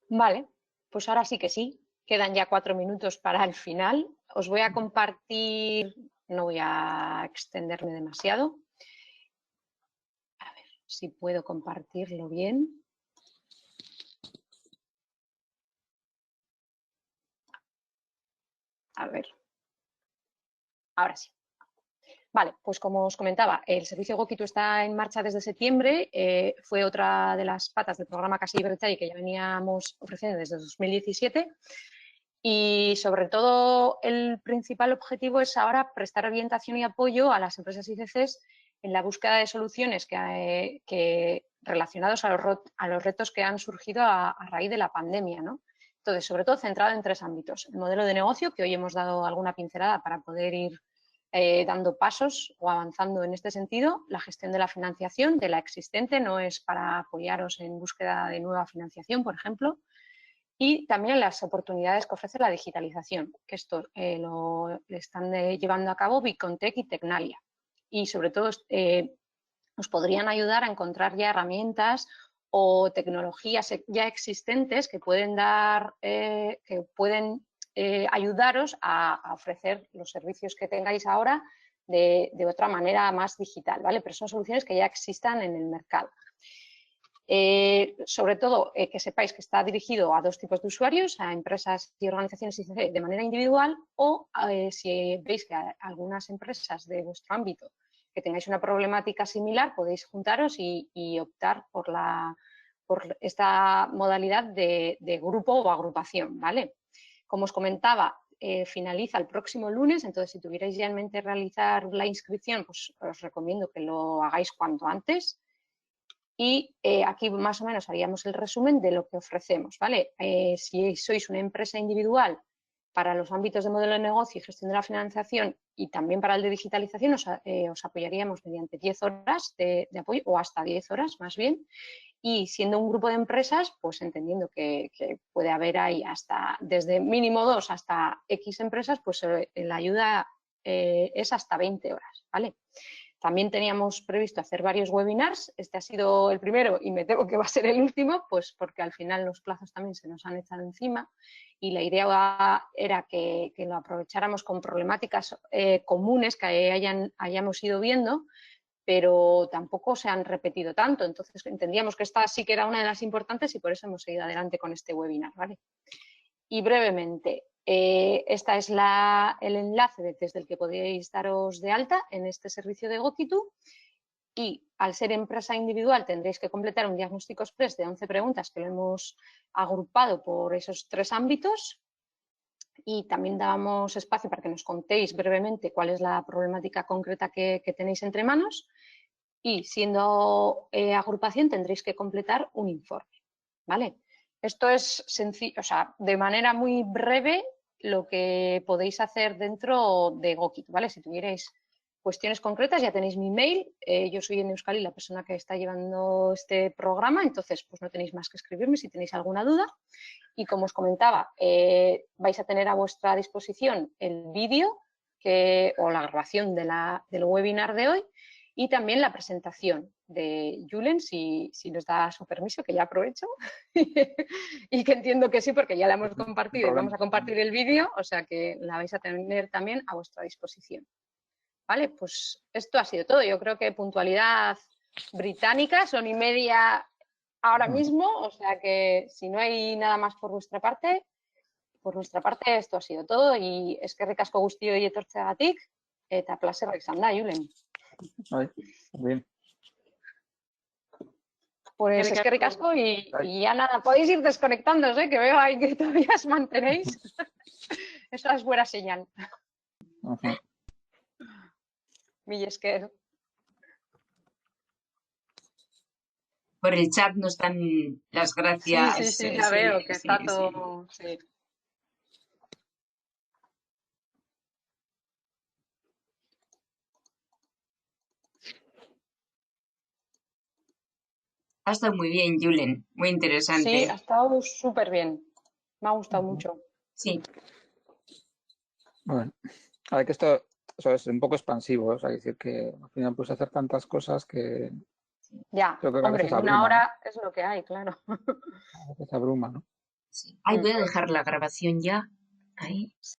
Vale, pues ahora sí que sí. Quedan ya 4 minutos para el final. Os voy a compartir, no voy a extenderme demasiado. A ver si puedo compartirlo bien. A ver, ahora sí. Vale, pues como os comentaba, el servicio Gokitu está en marcha desde septiembre. Fue otra de las patas del programa Casi Libertari que ya veníamos ofreciendo desde 2017. Y sobre todo el principal objetivo es ahora prestar orientación y apoyo a las empresas ICCs en la búsqueda de soluciones relacionados a los retos que han surgido a raíz de la pandemia, ¿no? Entonces, sobre todo centrado en 3 ámbitos. El modelo de negocio, que hoy hemos dado alguna pincelada para poder ir dando pasos o avanzando en este sentido. La gestión de la financiación, de la existente, no es para apoyaros en búsqueda de nueva financiación, por ejemplo. Y también las oportunidades que ofrece la digitalización, que esto lo están llevando a cabo Bicontech y Tecnalia. Y sobre todo nos podrían ayudar a encontrar ya herramientas o tecnologías ya existentes que pueden ayudaros a ofrecer los servicios que tengáis ahora de otra manera más digital, ¿vale? Pero son soluciones que ya existan en el mercado. Sobre todo, que sepáis que está dirigido a 2 tipos de usuarios, a empresas y organizaciones ICC de manera individual o si veis que algunas empresas de vuestro ámbito que tengáis una problemática similar, podéis juntaros y optar por esta modalidad de grupo o agrupación, ¿vale? Como os comentaba, finaliza el próximo lunes, entonces si tuvierais ya en mente realizar la inscripción, pues os recomiendo que lo hagáis cuanto antes. Y aquí más o menos haríamos el resumen de lo que ofrecemos, ¿vale? Si sois una empresa individual para los ámbitos de modelo de negocio y gestión de la financiación y también para el de digitalización, os apoyaríamos mediante 10 horas de apoyo o hasta 10 horas más bien. Y siendo un grupo de empresas, pues entendiendo que puede haber ahí hasta desde mínimo 2 hasta X empresas, pues la ayuda es hasta 20 horas, ¿vale? También teníamos previsto hacer varios webinars. Este ha sido el primero y me temo que va a ser el último, pues porque al final los plazos también se nos han echado encima y la idea era que lo aprovecháramos con problemáticas comunes que hayamos ido viendo, pero tampoco se han repetido tanto. Entonces entendíamos que esta sí que era una de las importantes y por eso hemos seguido adelante con este webinar, ¿vale? Y brevemente, este es el enlace desde el que podéis daros de alta en este servicio de Gokitu y al ser empresa individual tendréis que completar un diagnóstico express de 11 preguntas que lo hemos agrupado por esos 3 ámbitos y también damos espacio para que nos contéis brevemente cuál es la problemática concreta que tenéis entre manos y siendo agrupación tendréis que completar un informe, ¿vale? Esto es sencillo, o sea, de manera muy breve lo que podéis hacer dentro de Gokitu, ¿vale? Si tuvierais cuestiones concretas ya tenéis mi mail, yo soy en Euskadi la persona que está llevando este programa, entonces pues no tenéis más que escribirme si tenéis alguna duda. Y como os comentaba, vais a tener a vuestra disposición el vídeo o la grabación del webinar de hoy y también la presentación de Julen, si nos da su permiso, que ya aprovecho, y que entiendo que sí, porque ya la hemos compartido y vamos a compartir el vídeo, o sea que la vais a tener también a vuestra disposición. Vale, pues esto ha sido todo. Yo creo que puntualidad británica, son 1:30 ahora mismo, o sea que si no hay nada más por nuestra parte esto ha sido todo y eskerrik asko guztioi etortzeagatik eta placerra izan da, Julen. Bien. Pues eskerrik asko y ya nada, podéis ir desconectándoos, que veo ahí que todavía os mantenéis. Eso es buena señal. Mil esker. por el chat nos dan las Sí, gracias. sí, sí, ya veo que sí, está sí. todo. Sí. Ha estado muy bien, Julen, muy Sí, interesante. ha estado súper bien. Me ha gustado mucho. Sí, Bueno, a ver que esto eso es un poco expansivo, o sea, decir que al final puedes hacer tantas cosas que Ya, creo que a hombre, veces en una abruma, ¿no? hora es lo que hay, claro. A veces abruma, ¿no? sí. Ay, voy a dejar la grabación ya. Ahí.